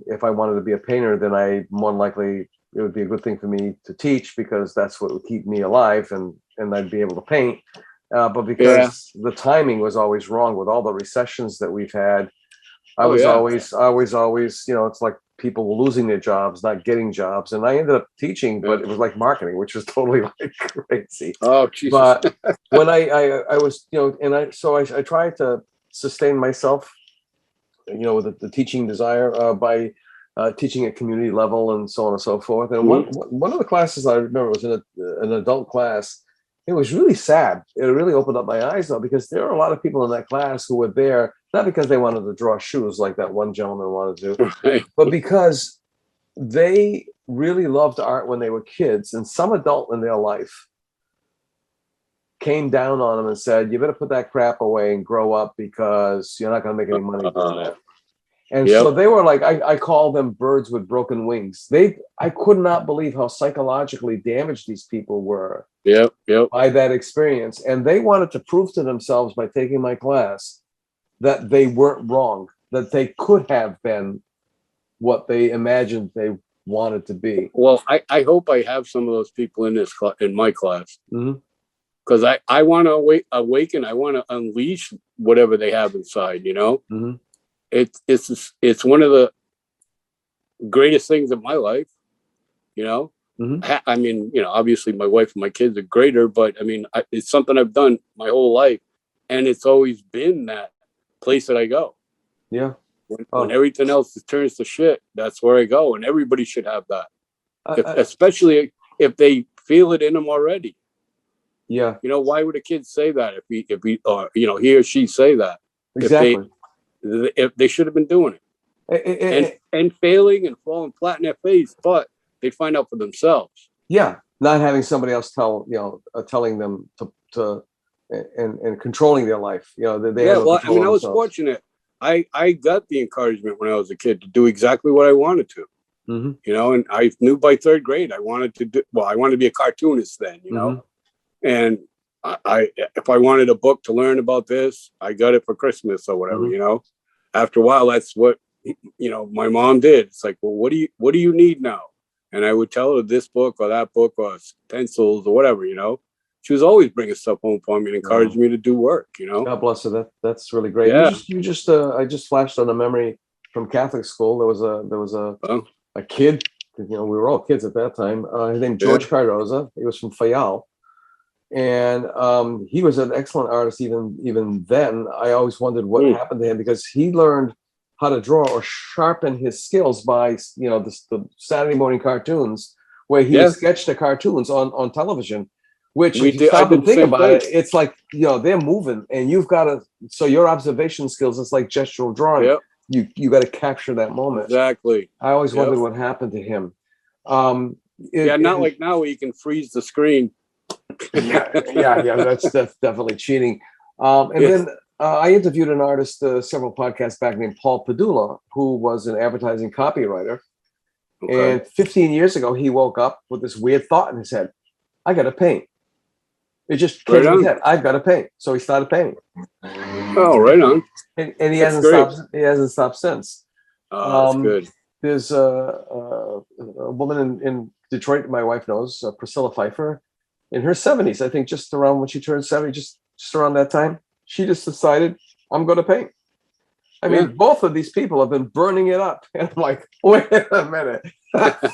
if I wanted to be a painter, then more than likely it would be a good thing for me to teach, because that's what would keep me alive, and I'd be able to paint. But because the timing was always wrong with all the recessions that we've had, I was always, it's like people were losing their jobs, not getting jobs. And I ended up teaching, but it was like marketing, which was totally like crazy. Oh, Jesus. But when I was, I tried to sustain myself, with the teaching desire by teaching at community level and so on and so forth. And one of the classes I remember was in an adult class. It was really sad. It really opened up my eyes, though, because there are a lot of people in that class who were there, not because they wanted to draw shoes like that one gentleman wanted to, but because they really loved art when they were kids, and some adult in their life came down on them and said, you better put that crap away and grow up, because you're not going to make any money doing it. And so they were like, I call them birds with broken wings. I could not believe how psychologically damaged these people were by that experience. And they wanted to prove to themselves by taking my class that they weren't wrong, that they could have been what they imagined they wanted to be. Well, I hope I have some of those people in my class. Because I want to awaken. I want to unleash whatever they have inside, It's one of the greatest things of my life, I mean, obviously my wife and my kids are greater, but I mean, it's something I've done my whole life, and it's always been that place that I go. Yeah. When everything else turns to shit, that's where I go, and everybody should have that, especially if they feel it in them already. Yeah. Why would a kid say that if he or she say that? Exactly. If they should have been doing it and failing and falling flat in their face, but they find out for themselves. Yeah, not having somebody else telling them to and controlling their life. I was fortunate. I got the encouragement when I was a kid to do exactly what I wanted to. And I knew by third grade I wanted to be a cartoonist then. And if I wanted a book to learn about this, I got it for Christmas or whatever, After a while, that's what, my mom did. It's like, well, what do you need now? And I would tell her this book or that book or pencils or whatever, She was always bringing stuff home for me and encouraged me to do work, God bless her. That's really great. Yeah. I just flashed on a memory from Catholic school. There was a kid, we were all kids at that time. His name George Cardoza. He was from Fayal. And he was an excellent artist even then. I always wondered what happened to him, because he learned how to draw or sharpen his skills by, the Saturday morning cartoons where he sketched the cartoons on television, which if you stop and think about it, it's like, they're moving and you've got to, so your observation skills, it's like gestural drawing. Yep. You got to capture that moment. Exactly. I always wondered what happened to him. Not like now where you can freeze the screen. That's definitely cheating. Then I interviewed an artist several podcasts back named Paul Padula, who was an advertising copywriter. Okay. And 15 years ago, he woke up with this weird thought in his head. I got to paint. It just came in his head. I've got to paint. So he started painting. Oh, right on. And he hasn't stopped. He hasn't stopped since. Oh, that's good. There's a woman in Detroit my wife knows, Priscilla Pfeiffer, in her 70s. I think just around when she turned 70, just around that time, she just decided, I'm going to paint. I mean, both of these people have been burning it up. And I'm like, wait a minute. I've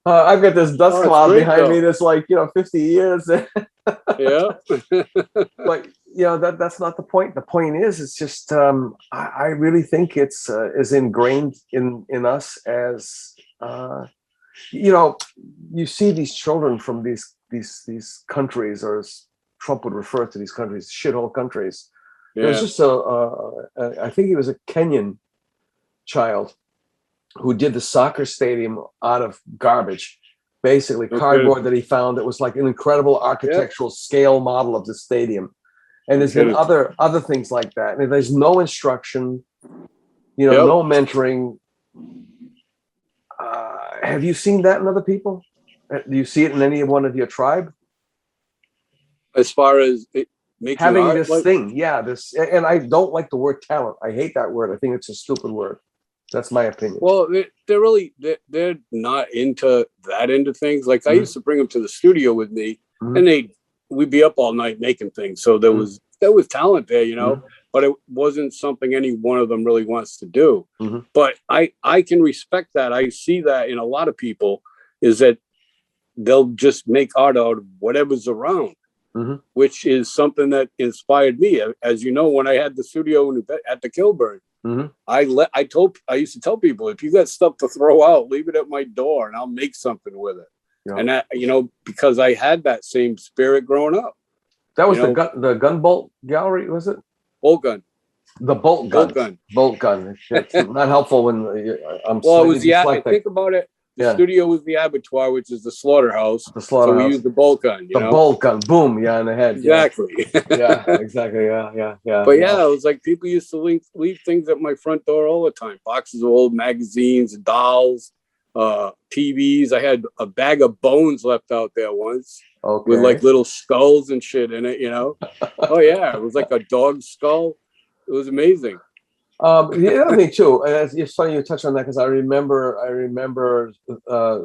got this dust cloud behind me that's like, 50 years. But, that's not the point. The point is, it's just, I really think it's is ingrained in us as, you see these children from these countries, or as Trump would refer to these countries, shithole countries. There's just I think he was a Kenyan child who did the soccer stadium out of garbage, basically cardboard that he found that was like an incredible architectural scale model of the stadium. And there's been other things like that. And there's no instruction, no mentoring. Have you seen that in other people? Do you see it in any one of your tribe? As far as having art, this thing, and I don't like the word talent. I hate that word. I think it's a stupid word. That's my opinion. Well, they're not into things. Like I used to bring them to the studio with me, and we'd be up all night making things. So there was talent there, but it wasn't something any one of them really wants to do. But I can respect that. I see that in a lot of people, is that they'll just make art out of whatever's around. Which is something that inspired me. As you know, when I had the studio at the Kilburn, I used to tell people, if you got stuff to throw out, leave it at my door and I'll make something with it. And that, because I had that same spirit growing up. That was the gun bolt gallery, was it? Bolt gun. The bolt gun. Bolt gun. It's not helpful when I'm. Well, it was think about it. The studio was the abattoir, which is the slaughterhouse. So we used the bolt gun. The bolt gun, boom, in the head. Exactly. Exactly. Yeah. But it was like people used to leave things at my front door all the time. Boxes of old magazines, dolls, TVs. I had a bag of bones left out there once with like little skulls and shit in it. Oh yeah, it was like a dog skull. It was amazing. The other thing too, and it's funny you touch on that, because I remember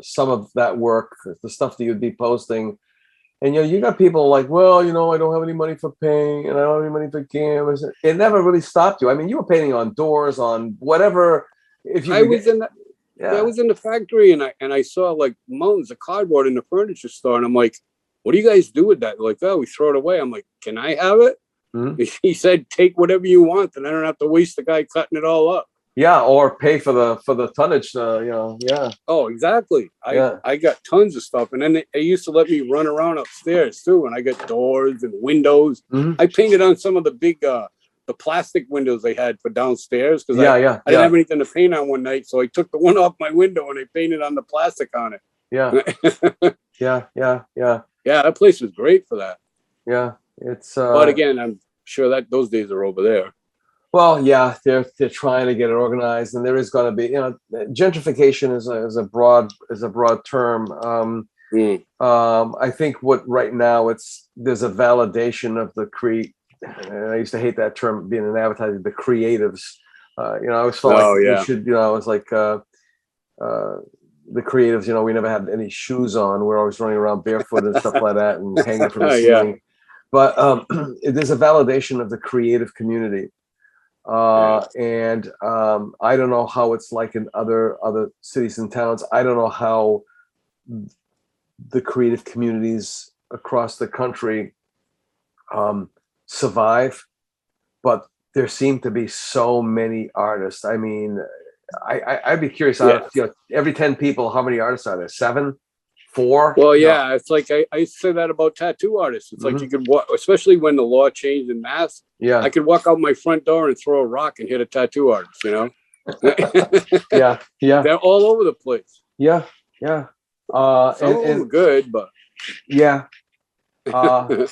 some of that work, the stuff that you'd be posting, and you got people like, well, I don't have any money for paint, and I don't have any money for canvas. It never really stopped you. I mean, you were painting on doors, on whatever. I was in the factory, and I saw like mountains of cardboard in the furniture store, and I'm like, what do you guys do with that? They're like, oh, we throw it away. I'm like, can I have it? He said, take whatever you want, and I don't have to waste the guy cutting it all up. Yeah, or pay for the tonnage, yeah. Oh, exactly. I got tons of stuff, and then they used to let me run around upstairs too, and I got doors and windows. I painted on some of the big the plastic windows they had for downstairs, because I didn't have anything to paint on one night, so I took the one off my window and I painted on the plastic on it. Yeah. Yeah, that place was great for that. Yeah. It's but again, I'm sure that those days are over there. Well, yeah, they're trying to get it organized, and there is going to be, gentrification is a broad term. I think what right now there's a validation of the and I used to hate that term being an advertiser, the creatives. I always felt like we should, I was like the creatives, we never had any shoes on. We're always running around barefoot and stuff like that, and hanging from the ceiling. But there's a validation of the creative community. And I don't know how it's like in other cities and towns. I don't know how the creative communities across the country survive, but there seem to be so many artists. I mean, I'd be curious. Yeah. Every 10 people, how many artists are there? 7, 4? Well, yeah, it's like I say that about tattoo artists. It's like you could walk, especially when the law changed in Mass. Yeah, I could walk out my front door and throw a rock and hit a tattoo artist. yeah. They're all over the place. Yeah. Some of them are good, but yeah. And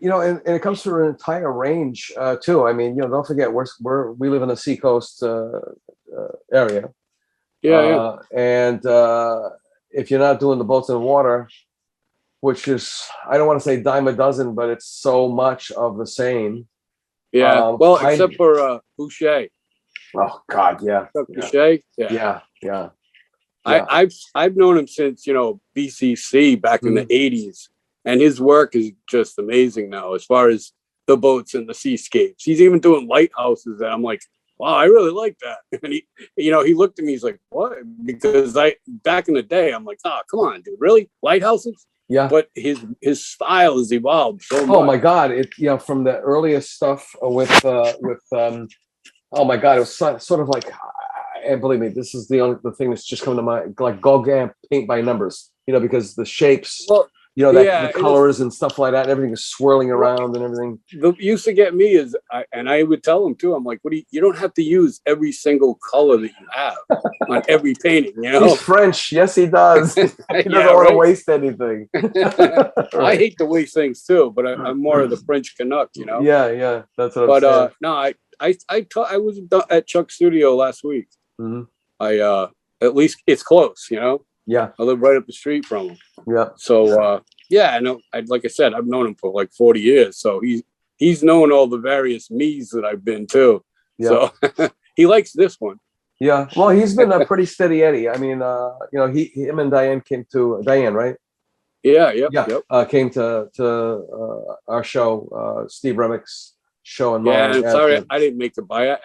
it comes through an entire range too. I mean, don't forget we live in the seacoast area. Yeah. And if you're not doing the boats in the water, which is, I don't want to say dime a dozen, but it's so much of the same. Yeah. Except for Boucher. Oh God, yeah. Boucher. Yeah. I've known him since BCC back in the 80s, and his work is just amazing now as far as the boats and the seascapes. He's even doing lighthouses, and I'm like, wow, I really like that. And he looked at me, he's like, what? Because back in the day, I'm like, oh, come on, dude, really? Lighthouses? Yeah. But his style has evolved so much. Oh my God! From the earliest stuff with oh my God, it was sort of like, and believe me, this is the thing that's just coming to mind, like Gauguin paint by numbers, because the shapes, the colors and stuff like that, and everything is swirling around and everything. The used to get me is, I would tell him too, I'm like, you don't have to use every single color that you have on every painting, He's French. Yes, he does. He doesn't want to waste anything. I hate to waste things too, but I'm more of the French Canuck, Yeah, that's what I'm saying. No, I was at Chuck's studio last week. At least it's close, Yeah, I live right up the street from him. Yeah. So I know. Like I said, I've known him for like 40 years. So he's known all the various me's that I've been to. Yeah. So he likes this one. Yeah. Well, he's been a pretty steady Eddie. I mean, him and Diane came to Diane, right? Yeah. Yep. Came to our show, Steve Remick's show in mine. Yeah, I'm sorry, I didn't make the buy.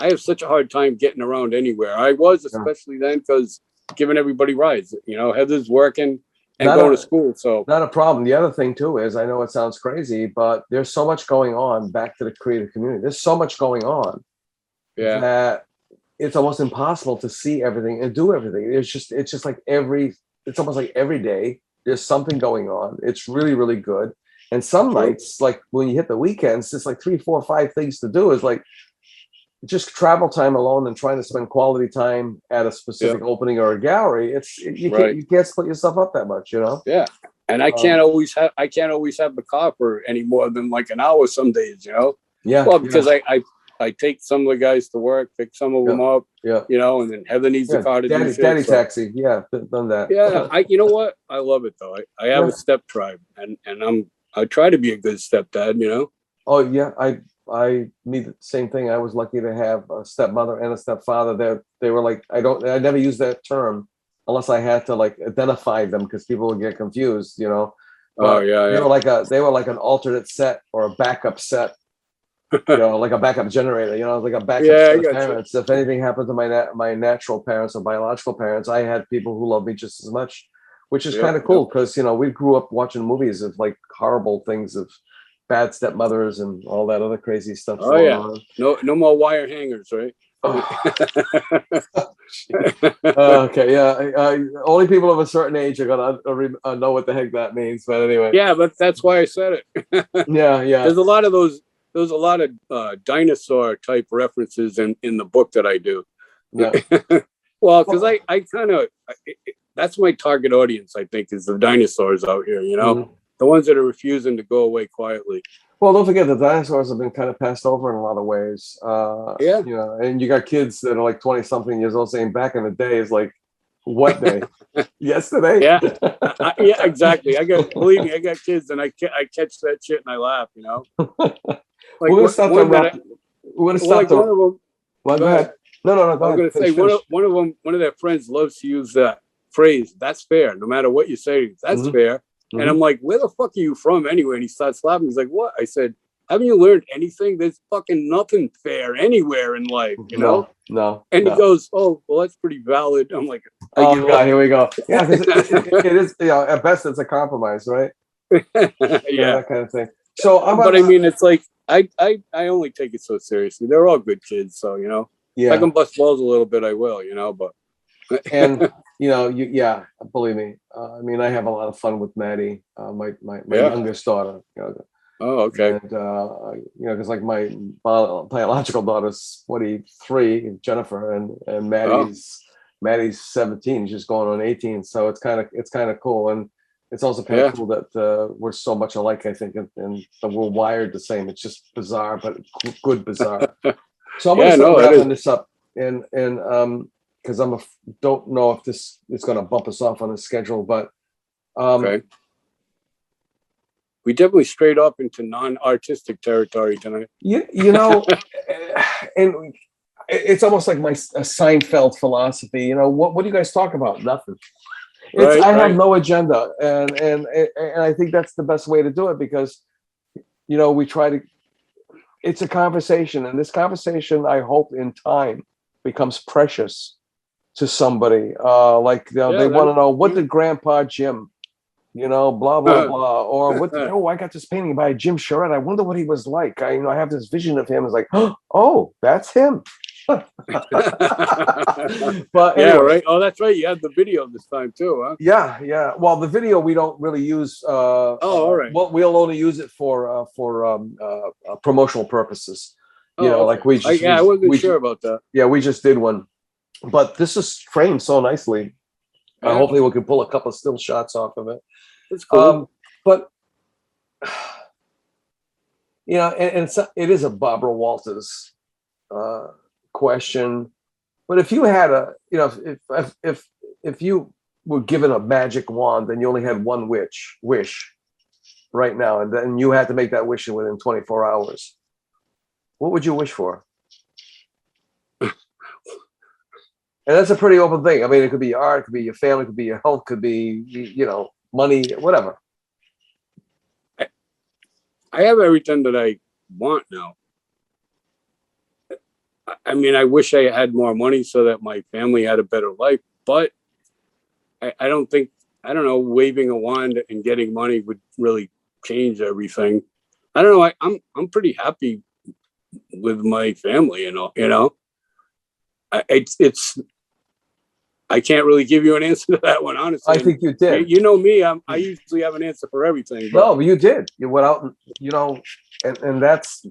I have such a hard time getting around anywhere. I was, especially then, because giving everybody rides. Heather's working and going to school, so not a problem. The other thing too is, I know it sounds crazy, but there's so much going on back to the creative community. There's so much going on, that it's almost impossible to see everything and do everything. It's just like it's almost like every day there's something going on. It's really, really good. And some nights, like when you hit the weekends, it's like 3, 4, 5 things to do. Is like just travel time alone and trying to spend quality time at a specific opening or a gallery. You can't split yourself up that much, Yeah. And I can't always have the car for any more than like an hour some days, Yeah. Well, because I take some of the guys to work, pick some of them up, and then Heather needs the car to do shit. Daddy taxi. Yeah, done that. Yeah. You know what? I love it though. I have a step tribe, and I try to be a good stepdad, Oh yeah. I need the same thing. I was lucky to have a stepmother and a stepfather. They were like, I never used that term unless I had to like identify them, because people would get confused, But they were like an alternate set or a backup set, like a backup generator, like a backup set of parents. If anything happened to my natural parents or biological parents, I had people who loved me just as much, which is kind of cool, because we grew up watching movies of like horrible things of bad stepmothers and all that other crazy stuff. Oh yeah, on. No more wire hangers, right? Okay, yeah. Only people of a certain age are gonna know what the heck that means. But anyway, yeah, but that's why I said it. Yeah. There's a lot of those. There's a lot of dinosaur type references in the book that I do. Yeah. Well, because I kind of that's my target audience. I think is the dinosaurs out here. The ones that are refusing to go away quietly. Well, don't forget the dinosaurs have been kind of passed over in a lot of ways. And you got kids that are like 20-something years old saying back in the day is like, what day? Yesterday? Yeah. Yeah, exactly. Believe me, I got kids and I catch that shit and I laugh, Like, we're going to stop them. We're going to stop them. One of them. Well, go ahead. No. I was going to say, one of their friends loves to use that phrase, that's fair. No matter what you say, that's fair. And I'm like, where the fuck are you from anyway? And he starts laughing. He's like, what? I said, haven't you learned anything? There's fucking nothing fair anywhere in life, No. And he goes, oh, well, that's pretty valid. I'm like, oh God, here we go. Yeah, it is. At best, it's a compromise, right? Yeah, that kind of thing. So, I mean, it's like I only take it so seriously. They're all good kids, so if I can bust balls a little bit, I will, but and yeah, believe me. I mean, I have a lot of fun with Maddie, my youngest daughter. Oh, okay. And because like my biological daughter's 43, Jennifer, and Maddie's 17. She's going on 18. So it's kind of cool, and it's also kind of cool that we're so much alike. I think, and we're wired the same. It's just bizarre, but good bizarre. So I'm going to start wrapping this up, and because don't know if this is going to bump us off on the schedule, but okay. We definitely strayed up into non-artistic territory tonight. And it's almost like a Seinfeld philosophy. What do you guys talk about? Nothing. I have no agenda, and I think that's the best way to do it, because we try to. It's a conversation, and this conversation, I hope, in time, becomes precious to somebody. They want to know, what did Grandpa Jim, blah blah blah, or what? I got this painting by Jim Charette. I wonder what he was like. I have this vision of him. It's like, oh, that's him. But anyway. Right. Oh, that's right. You had the video this time too, huh? Yeah. Well, the video we don't really use. All right. Well, we'll only use it for promotional purposes. Like we just. I wasn't sure about that. Yeah, we just did one, but this is framed so nicely. Hopefully, we can pull a couple of still shots off of it. It's cool. But and it is a Barbara Walters question. But if you had if you were given a magic wand and you only had one wish right now, and then you had to make that wish within 24 hours, what would you wish for? And that's a pretty open thing. I mean, it could be art, it could be your family, it could be your health, it could be money, whatever. I have everything that I want now. I mean, I wish I had more money so that my family had a better life, but I don't know, waving a wand and getting money would really change everything. I don't know. I'm pretty happy with my family, it's I can't really give you an answer to that one, honestly. I think you did. You know me, I usually have an answer for everything. But... No, you did. You went out, and that's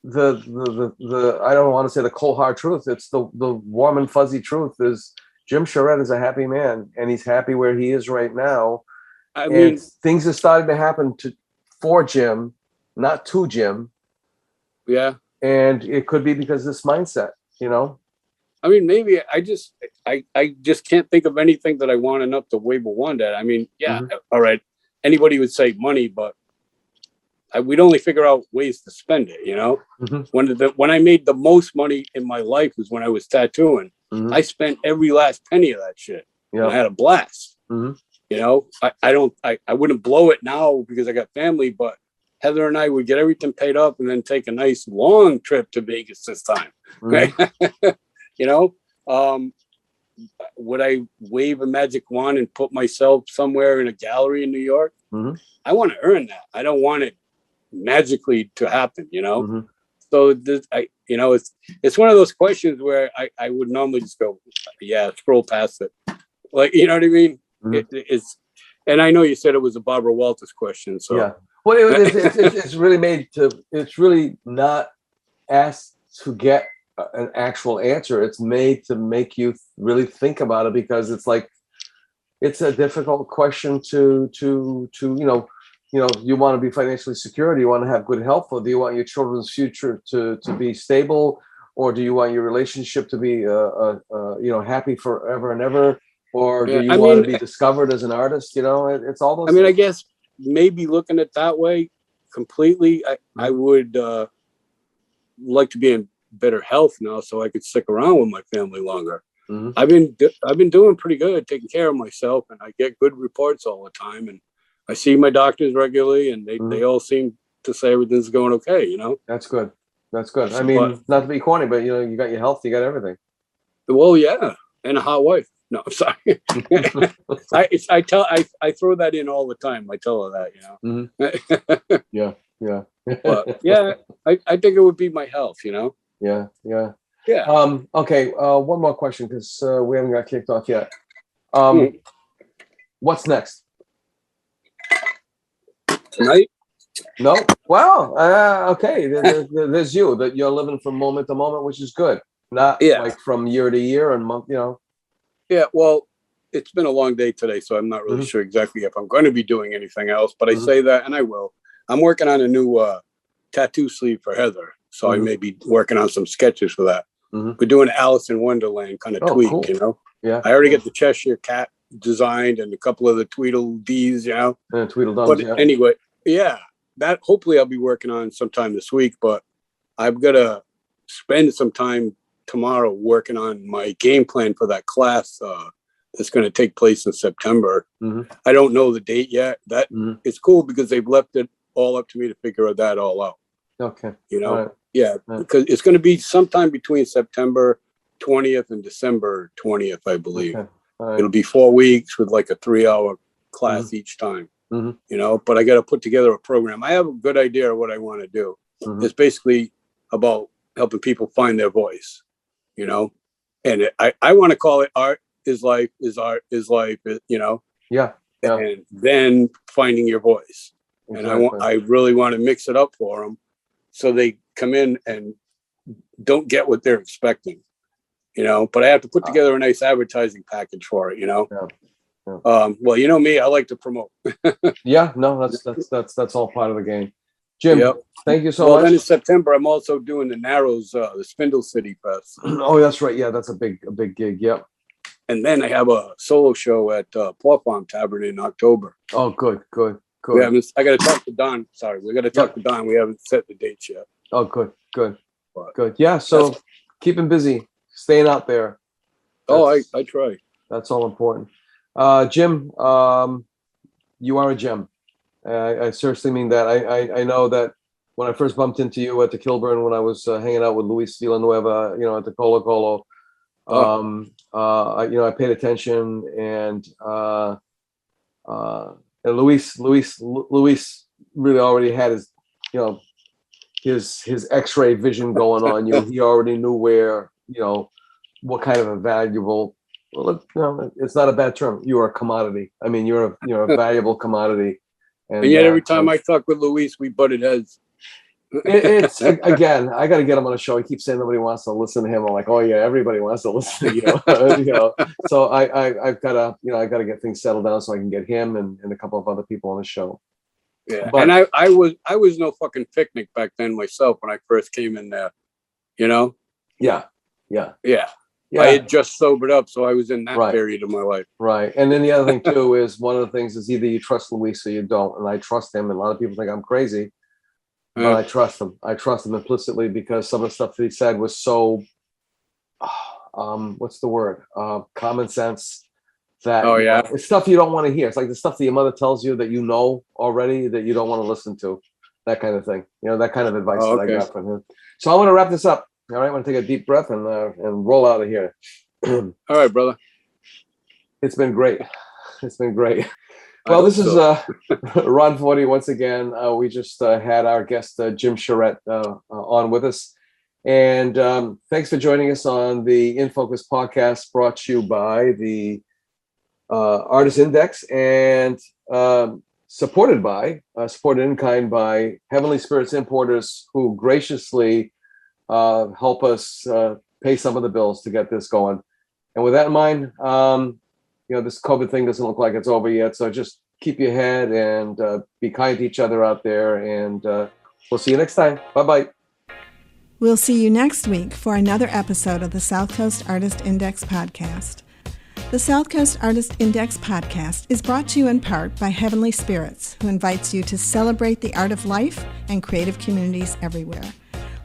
the I don't want to say the cold hard truth. It's the warm and fuzzy truth is Jim Charette is a happy man, and he's happy where he is right now. I mean, things are starting to happen for Jim, not to Jim. Yeah. And it could be because of this mindset, I mean, maybe I just can't think of anything that I want enough to wave a wand at. I mean, all right. Anybody would say money, but we'd only figure out ways to spend it, When I made the most money in my life was when I was tattooing. I spent every last penny of that shit. Yeah. I had a blast. I wouldn't blow it now because I got family, but Heather and I would get everything paid up and then take a nice long trip to Vegas this time. Right? Would I wave a magic wand and put myself somewhere in a gallery in New York? I want to earn that. I don't want it magically to happen, So it's one of those questions where I would normally just go, scroll past it. Like, you know what I mean? It's, and I know you said it was a Barbara Walters question. So yeah. Well, it's really not asked to get an actual answer. It's made to make you really think about it, because it's like, it's a difficult question to you want to be financially secure. Do you want to have good health, or do you want your children's future to be stable, or do you want your relationship to be happy forever and ever, or do you want to be discovered as an artist? It's all those. I mean, I guess maybe looking at that way completely, I would like to be in better health now, so I could stick around with my family longer. I've been doing pretty good, taking care of myself, and I get good reports all the time, and I see my doctors regularly, and they all seem to say everything's going okay. That's good. I mean, not to be corny, but you got your health, you got everything. Well, yeah, and a hot wife. No, I'm sorry. I throw that in all the time. I tell her that, Yeah. Yeah. But yeah, I think it would be my health, you know? Yeah. Yeah. Okay. One more question, because we haven't got kicked off yet. Mhm. What's next? Tonight? No. Well, okay. There's you, that you're living from moment to moment, which is good. Not Yeah. like from year to year and month, you know. Yeah, well, it's been a long day today, so I'm not really sure exactly if I'm going to be doing anything else, but I say that, and I will. I'm working on a new tattoo sleeve for Heather, so I may be working on some sketches for that. We're doing Alice in Wonderland kind of tweak, cool. you know? Yeah. I already get the Cheshire Cat designed and a couple of the Tweedledees, you know? Tweedledums, But yeah. anyway, yeah, that hopefully I'll be working on sometime this week, but I've got to spend some time tomorrow working on my game plan for that class that's going to take place in September. I don't know the date yet. That it's cool because they've left it all up to me to figure that all out. Okay. You know, Right. Yeah, because it's going to be sometime between September 20th and December 20th, I believe. Okay. Right. It'll be 4 weeks with like a 3-hour class each time. You know, but I got to put together a program. I have a good idea of what I want to do. It's basically about helping people find their voice, you know, and I want to call it art is life, is art is life, you know. Yeah. And then finding your voice. Exactly. And I really want to mix it up for them so they come in and don't get what they're expecting, you know, but I have to put together a nice advertising package for it, you know. Well, you know me, I like to promote. Yeah, no, that's all part of the game. Jim, thank you so Well, much. then in September, I'm also doing the Narrows, the Spindle City Fest. Oh, that's right. Yeah, that's a big gig. Yep. And then I have a solo show at Paw Farm Tavern in October. Oh, good. I got to talk to Don. Sorry, we got to talk to Don. We haven't set the dates yet. Oh, good. Yeah, so keeping busy, staying out there. I try. That's all important. Jim, you are a gem. I seriously mean that. I know that when I first bumped into you at the Kilburn, when I was hanging out with Luis Villanueva, you know, at the Colo Colo, I paid attention, and Luis really already had his, you know, his X-ray vision going on you. He already knew where, you know, what kind of a valuable. Well, you know, it's not a bad term. You are a commodity. I mean, you're a valuable commodity. And yet every time I talk with Luis, we butted heads. It's again, I got to get him on a show. He keeps saying nobody wants to listen to him. I'm like, oh yeah, everybody wants to listen to you. You know, so I've got to, you know, I got to get things settled down so I can get him and a couple of other people on the show. Yeah, but, and I was no fucking picnic back then myself when I first came in there. You know. Yeah. I had just sobered up, so I was in that period of my life. Right. And then the other thing too is, one of the things is, either you trust Luis or you don't. And I trust him. And a lot of people think I'm crazy, but I trust him. I trust him implicitly, because some of the stuff that he said was so, what's the word? Common sense. That it's stuff you don't want to hear. It's like the stuff that your mother tells you that you know already that you don't want to listen to. That kind of thing. You know, that kind of advice that I got from him. So I want to wrap this up. All right, I want to take a deep breath and roll out of here. All right, brother. It's been great. Well, this is Ron 40 once again. We just had our guest Jim Charette on with us, and thanks for joining us on the In Focus podcast, brought to you by the Artist Index and supported in kind by Heavenly Spirits Importers, who graciously help us pay some of the bills to get this going. And with that in mind, you know, this COVID thing doesn't look like it's over yet. So just keep your head and be kind to each other out there. And we'll see you next time. Bye-bye. We'll see you next week for another episode of the South Coast Artist Index podcast. The South Coast Artist Index podcast is brought to you in part by Heavenly Spirits, who invites you to celebrate the art of life and creative communities everywhere.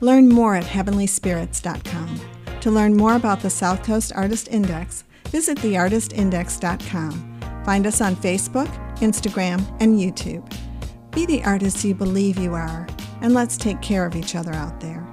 Learn more at heavenlyspirits.com. To learn more about the South Coast Artist Index, visit theartistindex.com. Find us on Facebook, Instagram, and YouTube. Be the artist you believe you are, and let's take care of each other out there.